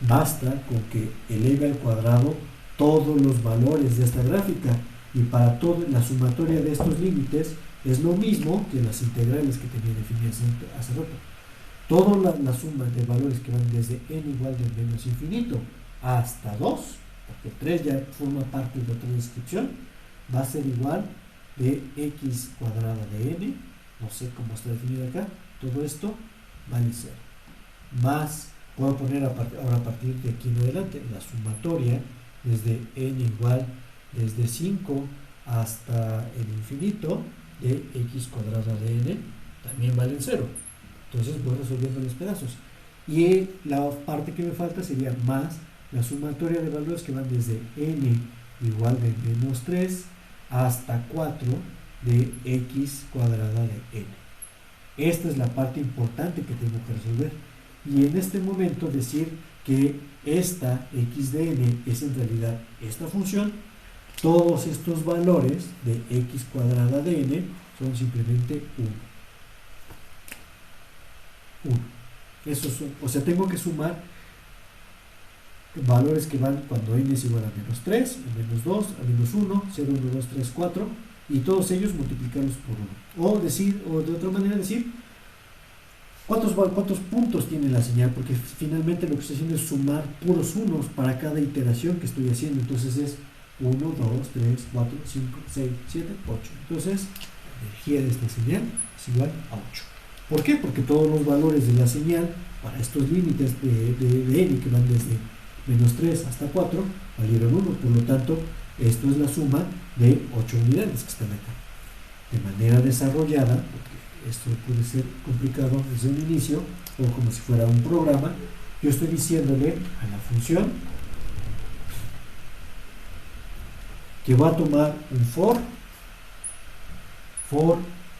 basta con que eleve al cuadrado todos los valores de esta gráfica, y para toda la sumatoria de estos límites es lo mismo que las integrales que tenía definidas hace rato. Toda la suma de valores que van desde n igual de menos infinito hasta 2, porque 3 ya forma parte de otra descripción, va a ser igual de x cuadrada de n, no sé cómo está definido acá, todo esto vale 0. Más, puedo poner ahora a partir de aquí en adelante, la sumatoria desde n igual desde 5 hasta el infinito de x cuadrada de n, también valen 0. Entonces voy resolviendo los pedazos. Y la parte que me falta sería más la sumatoria de valores que van desde n igual de menos 3 hasta 4 de x cuadrada de n. Esta es la parte importante que tengo que resolver. Y en este momento decir que esta x de n es en realidad esta función, todos estos valores de x cuadrada de n son simplemente 1. Esos son, o sea, tengo que sumar valores que van cuando n es igual a menos 3, a menos 2, a menos 1, 0, 1, 2, 3, 4, y todos ellos multiplicarlos por 1. O de otra manera decir, ¿cuántos puntos tiene la señal? Porque finalmente lo que estoy haciendo es sumar puros unos para cada iteración que estoy haciendo. Entonces es 1, 2, 3, 4, 5, 6, 7, 8. Entonces, la energía de esta señal es igual a 8. ¿Por qué? Porque todos los valores de la señal para estos límites de n que van desde menos 3 hasta 4 valieron 1. Por lo tanto, esto es la suma de 8 unidades que están acá. De manera desarrollada, porque esto puede ser complicado desde un inicio, o como si fuera un programa, yo estoy diciéndole a la función que va a tomar un for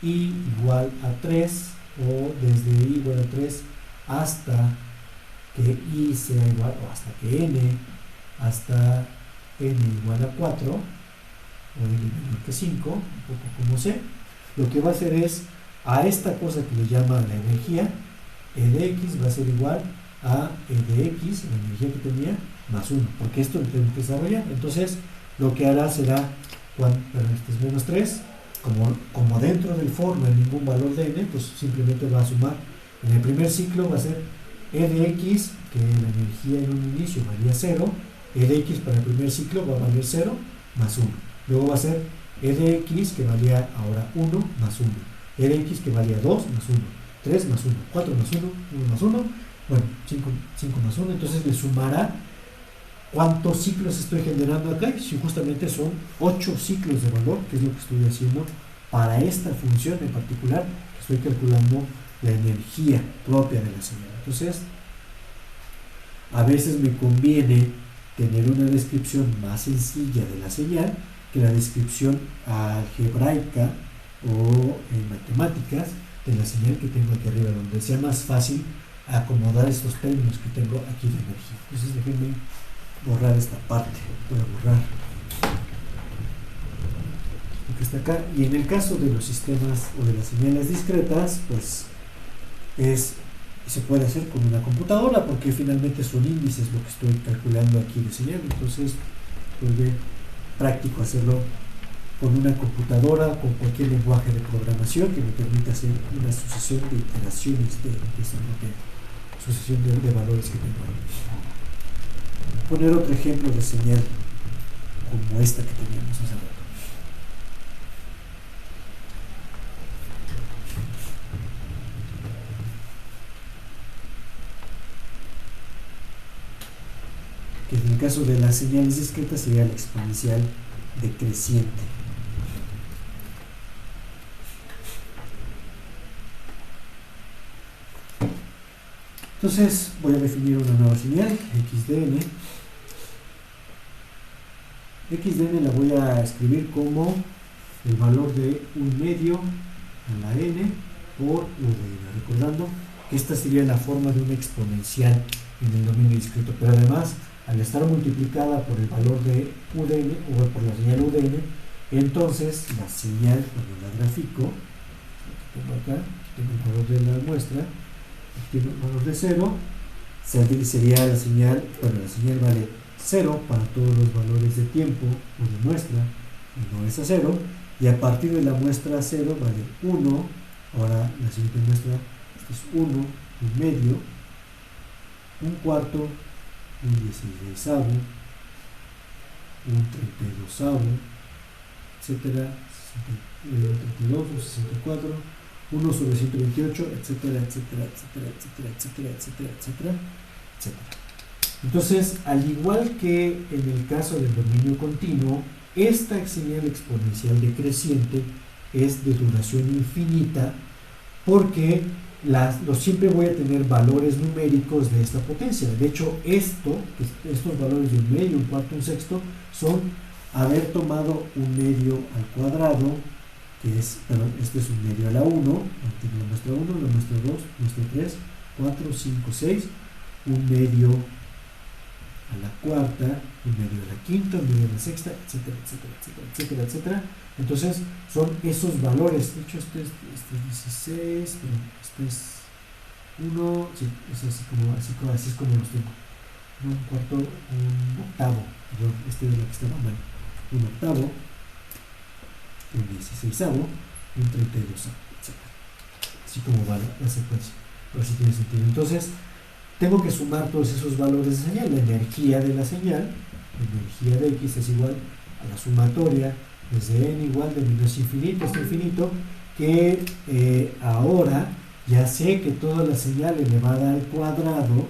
i igual a 3, o desde i igual a 3 hasta que i sea igual, o hasta que hasta n igual a 4, o n menor que 5, un poco como sé. Lo que va a hacer es, a esta cosa que le llama la energía, e de x va a ser igual a e de x, la energía que tenía, más 1, porque esto lo tengo que desarrollar. Entonces, lo que hará será, este es menos 3, como dentro del for no hay ningún valor de n, pues simplemente va a sumar. En el primer ciclo va a ser e de x, que la energía en un inicio valía 0, e de x para el primer ciclo va a valer 0, más 1. Luego va a ser e de x, que valía ahora 1, más 1. E de x, que valía 2, más 1. 3 más 1, 4 más 1, 1 más 1, bueno, 5 más 1, entonces le sumará cuántos ciclos estoy generando acá, si justamente son 8 ciclos de valor, que es lo que estoy haciendo para esta función en particular, que estoy calculando la energía propia de la señal. Entonces, a veces me conviene tener una descripción más sencilla de la señal que la descripción algebraica o en matemáticas de la señal que tengo aquí arriba, donde sea más fácil acomodar estos términos que tengo aquí de energía. Entonces, déjenme borrar esta parte. Voy a borrar lo que está acá. Y en el caso de los sistemas o de las señales discretas, pues se puede hacer con una computadora, porque finalmente son índices lo que estoy calculando aquí de señal. Entonces vuelve práctico hacerlo con una computadora, con cualquier lenguaje de programación que me permita hacer una sucesión de iteraciones de esa sucesión de valores que tengo ahí. Poner otro ejemplo de señal como esta que teníamos hace rato. Que en el caso de las señales discretas sería la exponencial decreciente. Entonces voy a definir una nueva señal, x de n, x de n la voy a escribir como el valor de 1/2 a la n por u de n, recordando que esta sería la forma de una exponencial en el dominio discreto, pero además al estar multiplicada por el valor de u de n o por la señal u de n, entonces la señal, cuando la grafico, tengo acá, tengo el valor de la muestra, tengo el valor de 0, sería la señal, bueno, la señal vale 0 para todos los valores de tiempo o de muestra, y no es a 0, y a partir de la muestra 0 vale 1, ahora la siguiente muestra es 1, 1/2, 1/4, 1/16, 1/32, etcétera, 32 o 64, 1 sobre 128, etcétera, etcétera, etcétera, etcétera, etcétera, etcétera, etcétera, etcétera. Entonces, al igual que en el caso del dominio continuo, esta señal exponencial decreciente es de duración infinita porque siempre voy a tener valores numéricos de esta potencia. De hecho, estos valores de 1/2, 1/4, 1/6 son haber tomado 1/2 al cuadrado, que es, perdón, este es 1/2 a la 1, la muestra 1, la muestra 2, muestra 3, 4, 5, 6, 1/2 a la cuarta, 1/2 a la quinta, 1/2 a la sexta, etcétera, etcétera, etcétera, etcétera, etcétera. Entonces, son esos valores. De hecho, este es 16, pero este es 1, sí, es así es como los tengo. 1/4, 1/8, perdón, este es lo que estaba mal. 1/8, 1/16, 1/32, etcétera. Así como va la secuencia. Pero sí tiene sentido. Entonces, tengo que sumar todos esos valores de señal. La energía de la señal, la energía de x es igual a la sumatoria desde n igual de menos infinito hasta infinito, que ahora ya sé que toda la señal elevada al cuadrado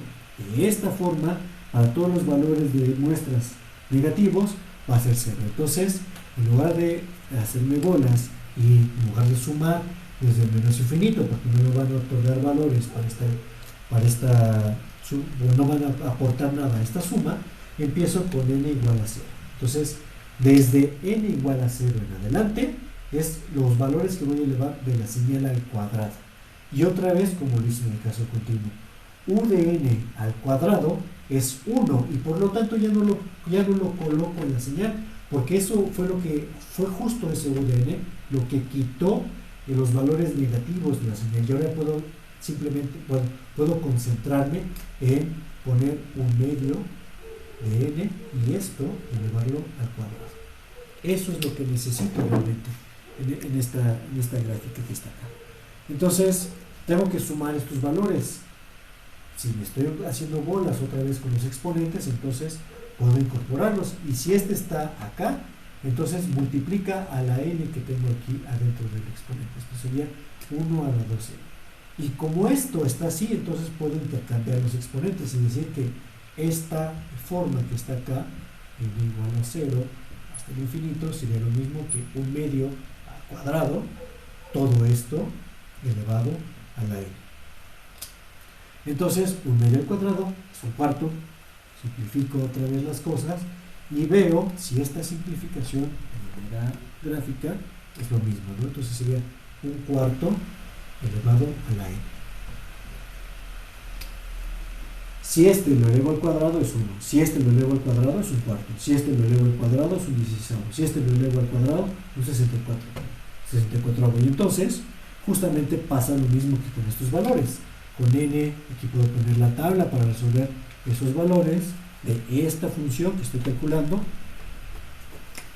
de esta forma para todos los valores de muestras negativos va a ser 0. Entonces, en lugar de hacerme bolas y en lugar de sumar desde el menos infinito, porque no me van a otorgar valores no van a aportar nada a esta suma, empiezo con n igual a 0. Entonces, desde n igual a 0 en adelante, es los valores que voy a elevar de la señal al cuadrado. Y otra vez, como lo hice en el caso continuo, u de n al cuadrado es 1, y por lo tanto ya no lo coloco en la señal, porque eso fue justo ese u de n, lo que quitó de los valores negativos de la señal. Y ahora puedo simplemente, puedo concentrarme en poner 1/2 de n y esto elevarlo al cuadrado. Eso es lo que necesito realmente en esta gráfica que está acá. Entonces, tengo que sumar estos valores. Si me estoy haciendo bolas otra vez con los exponentes, entonces puedo incorporarlos. Y si este está acá, entonces multiplica a la n que tengo aquí adentro del exponente. Esto sería 1 a la 12. Y como esto está así, entonces puedo intercambiar los exponentes y decir que esta forma que está acá, n igual a 0 hasta el infinito, sería lo mismo que 1/2 al cuadrado, todo esto elevado a la n. Entonces, 1/2 al cuadrado es 1/4, simplifico otra vez las cosas y veo si esta simplificación de manera gráfica es lo mismo, ¿no? Entonces sería 1/4 elevado a la n. Si este lo elevo al cuadrado es 1, si este lo elevo al cuadrado es 1/4, si este lo elevo al cuadrado es 1/16, si este lo elevo al cuadrado es 64. Y entonces, justamente pasa lo mismo que con estos valores. Con n, aquí puedo poner la tabla para resolver esos valores de esta función que estoy calculando.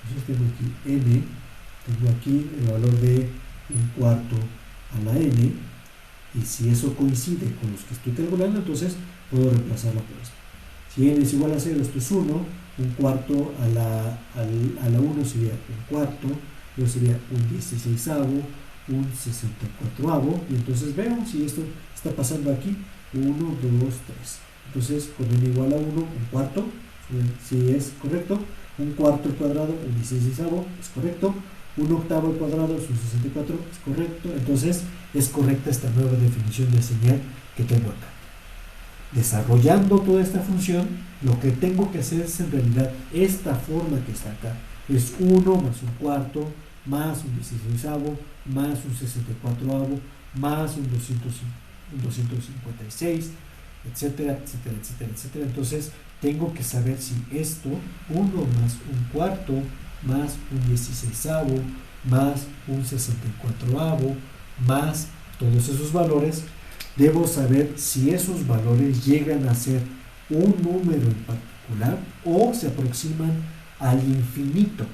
Entonces tengo aquí n, tengo aquí el valor de 1/4 a la n, y si eso coincide con los que estoy calculando, entonces puedo reemplazarlo por esto. Si n es igual a 0, esto es 1, 1/4 a la 1 sería 1/4, luego sería 1/16, 1/64, y entonces veo si esto está pasando aquí, 1, 2, 3. Entonces, con n igual a 1, 1/4, si es correcto, 1/4 al cuadrado, 1/16 es correcto, 1/8 al cuadrado es 1/64, es correcto. Entonces, es correcta esta nueva definición de señal que tengo acá. desarrollando toda esta función, lo que tengo que hacer es en realidad esta forma que está acá. Es 1 más un cuarto, más un 16avo, más un 64avo, más un 256, etcétera, etcétera, etcétera, etcétera. Entonces, tengo que saber si esto, 1 más un cuarto, más un 16avo, más un 64avo, más todos esos valores, debo saber si esos valores llegan a ser un número en particular o se aproximan al infinito.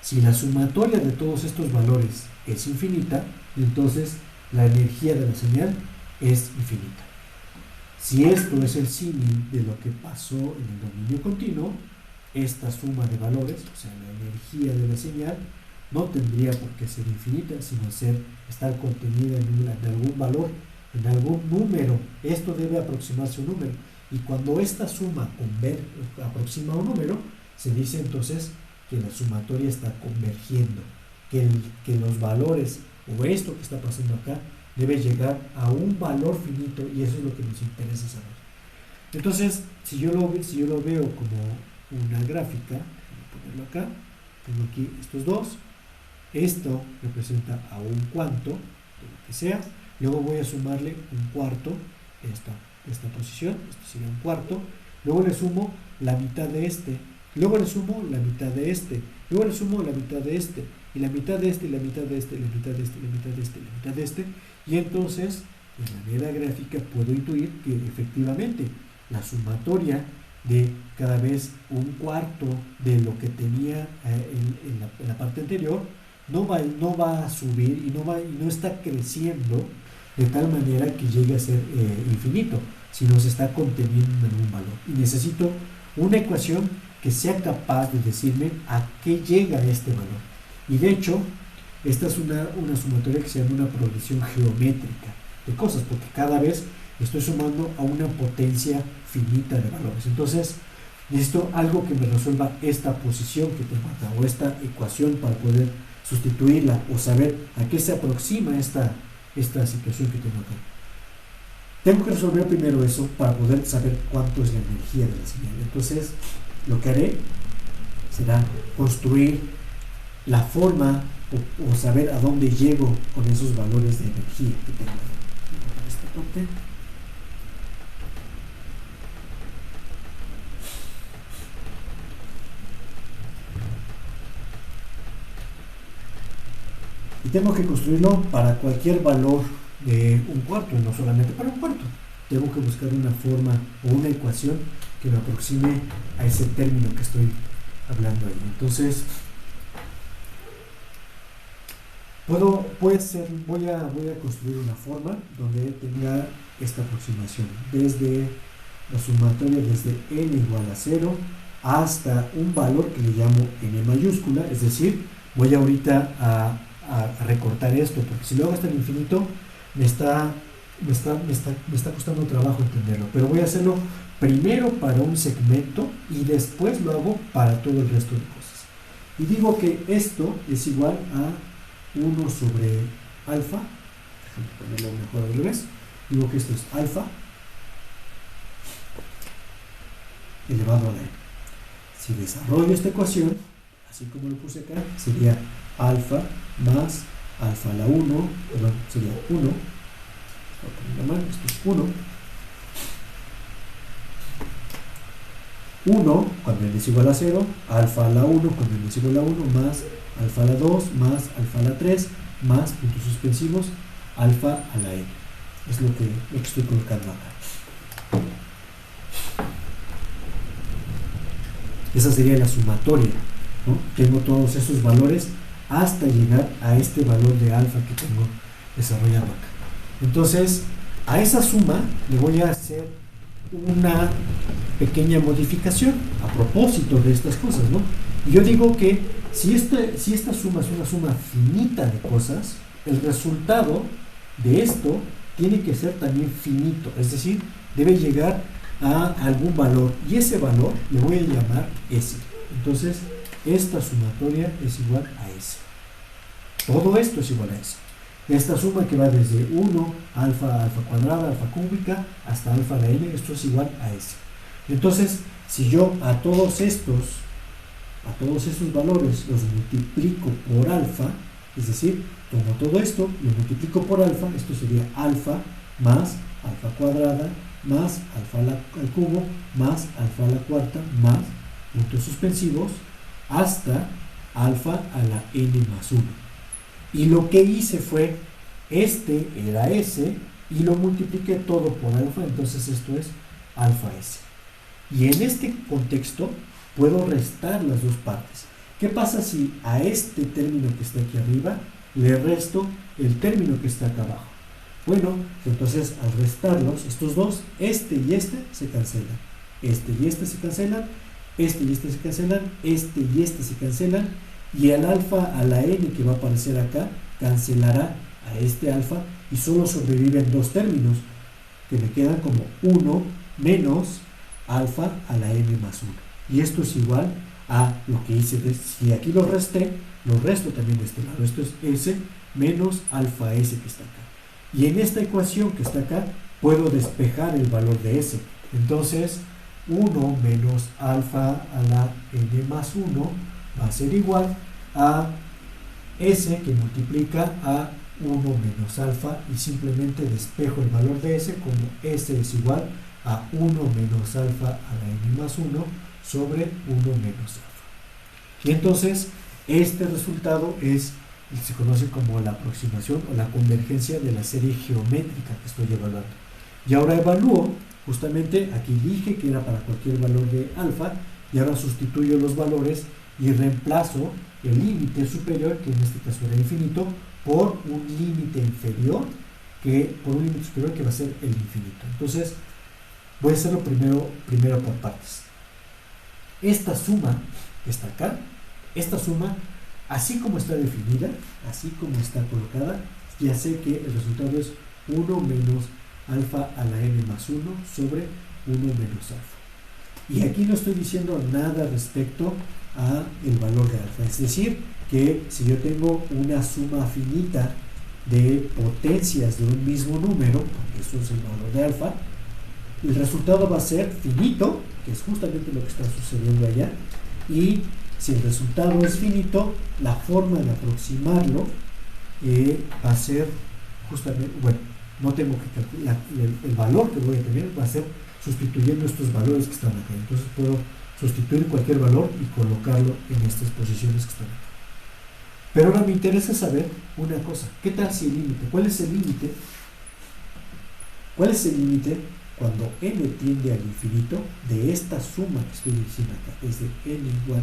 Si la sumatoria de todos estos valores es infinita, entonces la energía de la señal es infinita. Si esto es el símil de lo que pasó en el dominio continuo, esta suma de valores, o sea, la energía de la señal, no tendría por qué ser infinita, sino estar contenida en algún valor, en algún número. Esto debe aproximarse a un número. Y cuando esta suma aproxima a un número, se dice entonces que la sumatoria está convergiendo, que los valores, o esto que está pasando acá, debe llegar a un valor finito, y eso es lo que nos interesa saber. Entonces, si yo lo veo como una gráfica, voy a ponerlo acá, tengo aquí estos dos, esto representa a un cuanto, de lo que sea, luego voy a sumarle un cuarto, esta posición, esto sería un cuarto, luego le sumo la mitad de este, luego le sumo la mitad de este, luego le sumo la mitad de este, y la mitad de este, y la mitad de este, y la mitad de este, y la mitad de este, y la mitad de este, y entonces, de manera gráfica, puedo intuir que efectivamente la sumatoria de cada vez un cuarto de lo que tenía en la parte anterior no va a subir y no está creciendo de tal manera que llegue a ser infinito, sino se está conteniendo en algún valor. Y necesito una ecuación que sea capaz de decirme a qué llega este valor. Y de hecho, esta es una sumatoria que se llama una progresión geométrica de cosas, porque cada vez estoy sumando a una potencia finita de valores. Entonces, necesito algo que me resuelva esta posición que tengo acá, o esta ecuación para poder sustituirla, o saber a qué se aproxima esta situación que tengo acá. Tengo que resolver primero eso para poder saber cuánto es la energía de la señal. Entonces, lo que haré será construir la forma o saber a dónde llego con esos valores de energía que tengo. Esta parte. Y tengo que construirlo para cualquier valor de un cuarto, no solamente para un cuarto. Tengo que buscar una forma o una ecuación que me aproxime a ese término que estoy hablando ahí. Entonces, voy a construir una forma donde tenga esta aproximación, desde la sumatoria desde n igual a 0 hasta un valor que le llamo n mayúscula, es decir, voy ahorita a recortar esto, porque si lo hago hasta el infinito me está costando trabajo entenderlo, pero voy a hacerlo primero para un segmento y después lo hago para todo el resto de cosas. Y digo que esto es igual a 1 sobre alfa, déjame ponerlo mejor al revés, digo que esto es alfa elevado a la n. Si desarrollo esta ecuación, así como lo puse acá, sería alfa más alfa a la 1, perdón, sería 1, voy a poner la mano, esto es 1 cuando n es igual a 0, alfa a la 1 cuando n es igual a 1, más alfa a la 2, más alfa a la 3, más puntos suspensivos, alfa a la n. Es lo que estoy colocando acá. Esa sería la sumatoria, ¿no? Tengo todos esos valores hasta llegar a este valor de alfa que tengo desarrollado acá. Entonces, a esa suma le voy a hacer una pequeña modificación a propósito de estas cosas, ¿no? Y yo digo que si esta suma es una suma finita de cosas, el resultado de esto tiene que ser también finito, es decir, debe llegar a algún valor, y ese valor le voy a llamar S. Entonces, esta sumatoria es igual a S. Todo esto es igual a S. Esta suma que va desde 1, alfa cuadrada, alfa cúbica, hasta alfa a la n, esto es igual a S. Entonces, si yo a todos estos valores los multiplico por alfa, es decir, tomo todo esto, lo multiplico por alfa, esto sería alfa más alfa cuadrada más alfa al cubo más alfa a la cuarta más puntos suspensivos hasta alfa a la n más 1. Y lo que hice fue, este era S y lo multipliqué todo por alfa, entonces esto es alfa S. Y en este contexto puedo restar las dos partes. ¿Qué pasa si a este término que está aquí arriba le resto el término que está acá abajo? Bueno, entonces al restarlos, estos dos, este y este se cancelan. Este y este se cancelan, este y este se cancelan, este y este se cancelan, y el alfa a la n que va a aparecer acá cancelará a este alfa y solo sobreviven dos términos que me quedan como 1 menos alfa a la n más 1. Y esto es igual a lo que hice, si aquí lo resté, lo resto también de este lado. Esto es S menos alfa S que está acá. Y en esta ecuación que está acá, puedo despejar el valor de S. Entonces, 1 menos alfa a la n más 1 va a ser igual a S que multiplica a 1 menos alfa, y simplemente despejo el valor de S como S es igual a 1 menos alfa a la n más 1 sobre 1 menos alfa. Y entonces este resultado se conoce como la aproximación o la convergencia de la serie geométrica que estoy evaluando. Y ahora evalúo, justamente aquí dije que era para cualquier valor de alfa, y ahora sustituyo los valores y reemplazo el límite superior, que en este caso era infinito, por un límite inferior, por un límite superior que va a ser el infinito. Entonces voy a hacerlo primero por partes. Esta suma que está acá, esta suma, así como está definida, así como está colocada, ya sé que el resultado es 1 menos alfa a la n más 1 sobre 1 menos alfa. Y aquí no estoy diciendo nada respecto a el valor de alfa, es decir, que si yo tengo una suma finita de potencias de un mismo número, porque eso es el valor de alfa, el resultado va a ser finito, que es justamente lo que está sucediendo allá, y si el resultado es finito, la forma de aproximarlo va a ser justamente, bueno, no tengo que calcular, el valor que voy a tener va a ser sustituyendo estos valores que están acá. Entonces puedo sustituir cualquier valor y colocarlo en estas posiciones que están acá. Pero ahora me interesa saber una cosa: ¿qué tal si el límite? ¿Cuál es el límite? ¿Cuál es el límite cuando n tiende al infinito de esta suma que estoy diciendo acá? Es de n igual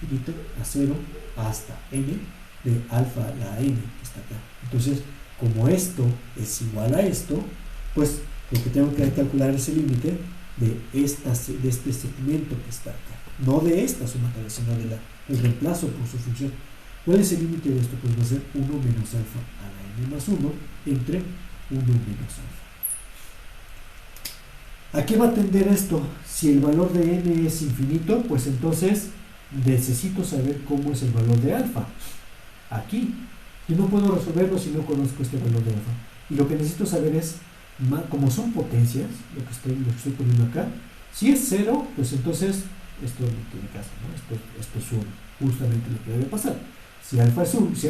infinito a 0 hasta n de alfa a la n que está acá. Entonces, como esto es igual a esto, pues lo que tengo que calcular es el límite de este segmento que está acá. No de esta suma, sino del reemplazo por su función. ¿Cuál es el límite de esto? Pues va a ser 1 menos alfa a la n más 1 entre 1 menos alfa. ¿A qué va a tender esto? Si el valor de n es infinito, pues entonces necesito saber cómo es el valor de alfa. Aquí. Yo no puedo resolverlo si no conozco este valor de alfa. Y lo que necesito saber es, como son potencias, lo que estoy poniendo acá, si es 0, pues entonces esto no tiene caso, ¿no? Esto es 1, justamente lo que debe pasar. Si alfa es 0, pues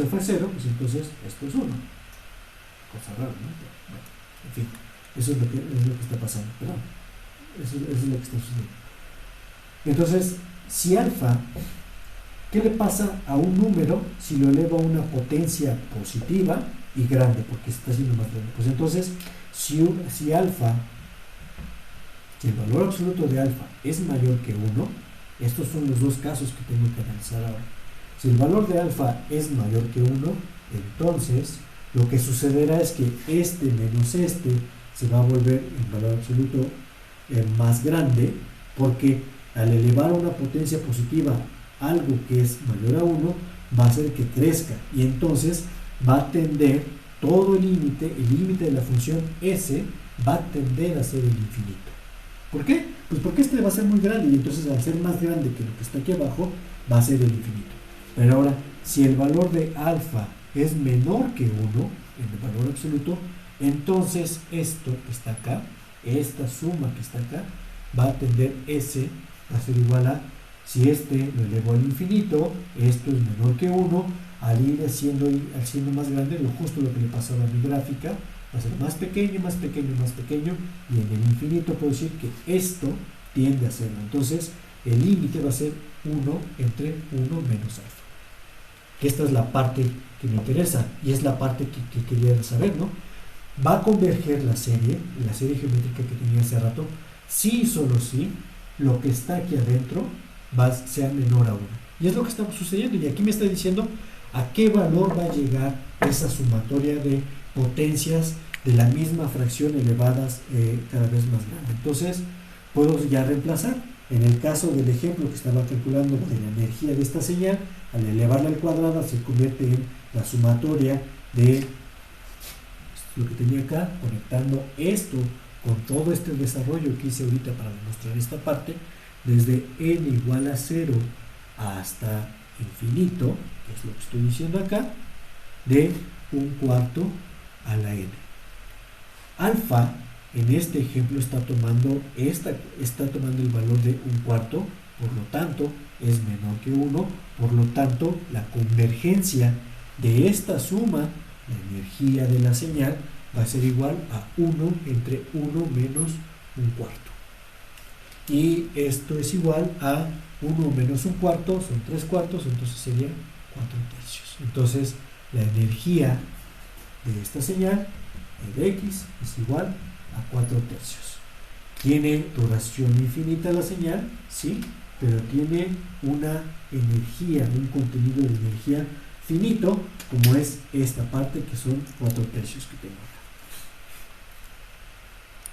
entonces esto es 1. Cosa rara, ¿no? Bueno, en fin, eso es lo que está pasando, perdón. Eso es lo que está sucediendo. Entonces, si alfa, ¿qué le pasa a un número si lo eleva a una potencia positiva y grande? Porque está siendo más grande. Pues entonces, si alfa, si el valor absoluto de alfa es mayor que 1, estos son los dos casos que tengo que analizar ahora. Si el valor de alfa es mayor que 1, entonces lo que sucederá es que este menos este se va a volver en valor absoluto más grande, porque al elevar a una potencia positiva algo que es mayor a 1, va a hacer que crezca, y entonces va a tender todo el límite de la función s va a tender a ser el infinito. ¿Por qué? Pues porque este va a ser muy grande, y entonces al ser más grande que lo que está aquí abajo, va a ser el infinito. Pero ahora, si el valor de alfa es menor que 1 en el valor absoluto, entonces esto que está acá, esta suma que está acá, va a tender S, va a ser igual a, si este lo elevo al infinito, esto es menor que 1, al ir haciendo más grande, justo lo que le pasaba a mi gráfica, va a ser más pequeño, más pequeño, más pequeño, y en el infinito puedo decir que esto tiende a serlo. Entonces, el límite va a ser 1 entre 1 menos alfa. Esta es la parte que me interesa y es la parte que quería saber, ¿no? Va a converger la serie geométrica que tenía hace rato, si y solo si lo que está aquí adentro sea menor a 1. Y es lo que está sucediendo, y aquí me está diciendo a qué valor va a llegar esa sumatoria de potencias de la misma fracción elevadas cada vez más grande. Entonces, puedo ya reemplazar. En el caso del ejemplo que estaba calculando de la energía de esta señal, al elevarla al cuadrado se convierte en la sumatoria de lo que tenía acá, conectando esto con todo este desarrollo que hice ahorita para demostrar esta parte, desde n igual a 0 hasta infinito, que es lo que estoy diciendo acá, de 1/4 a la n. Alfa, en este ejemplo, está tomando el valor de 1/4, por lo tanto, es menor que 1, por lo tanto, la convergencia de esta suma, la energía de la señal, va a ser igual a 1 entre 1 menos 1/4. Y esto es igual a 1 menos 1/4, son 3/4, entonces serían 4/3. Entonces, la energía de esta señal, de x, es igual a 4/3. ¿Tiene duración infinita la señal? Sí, pero tiene una energía, un contenido de energía finito, como es esta parte que son 4/3 que tengo acá.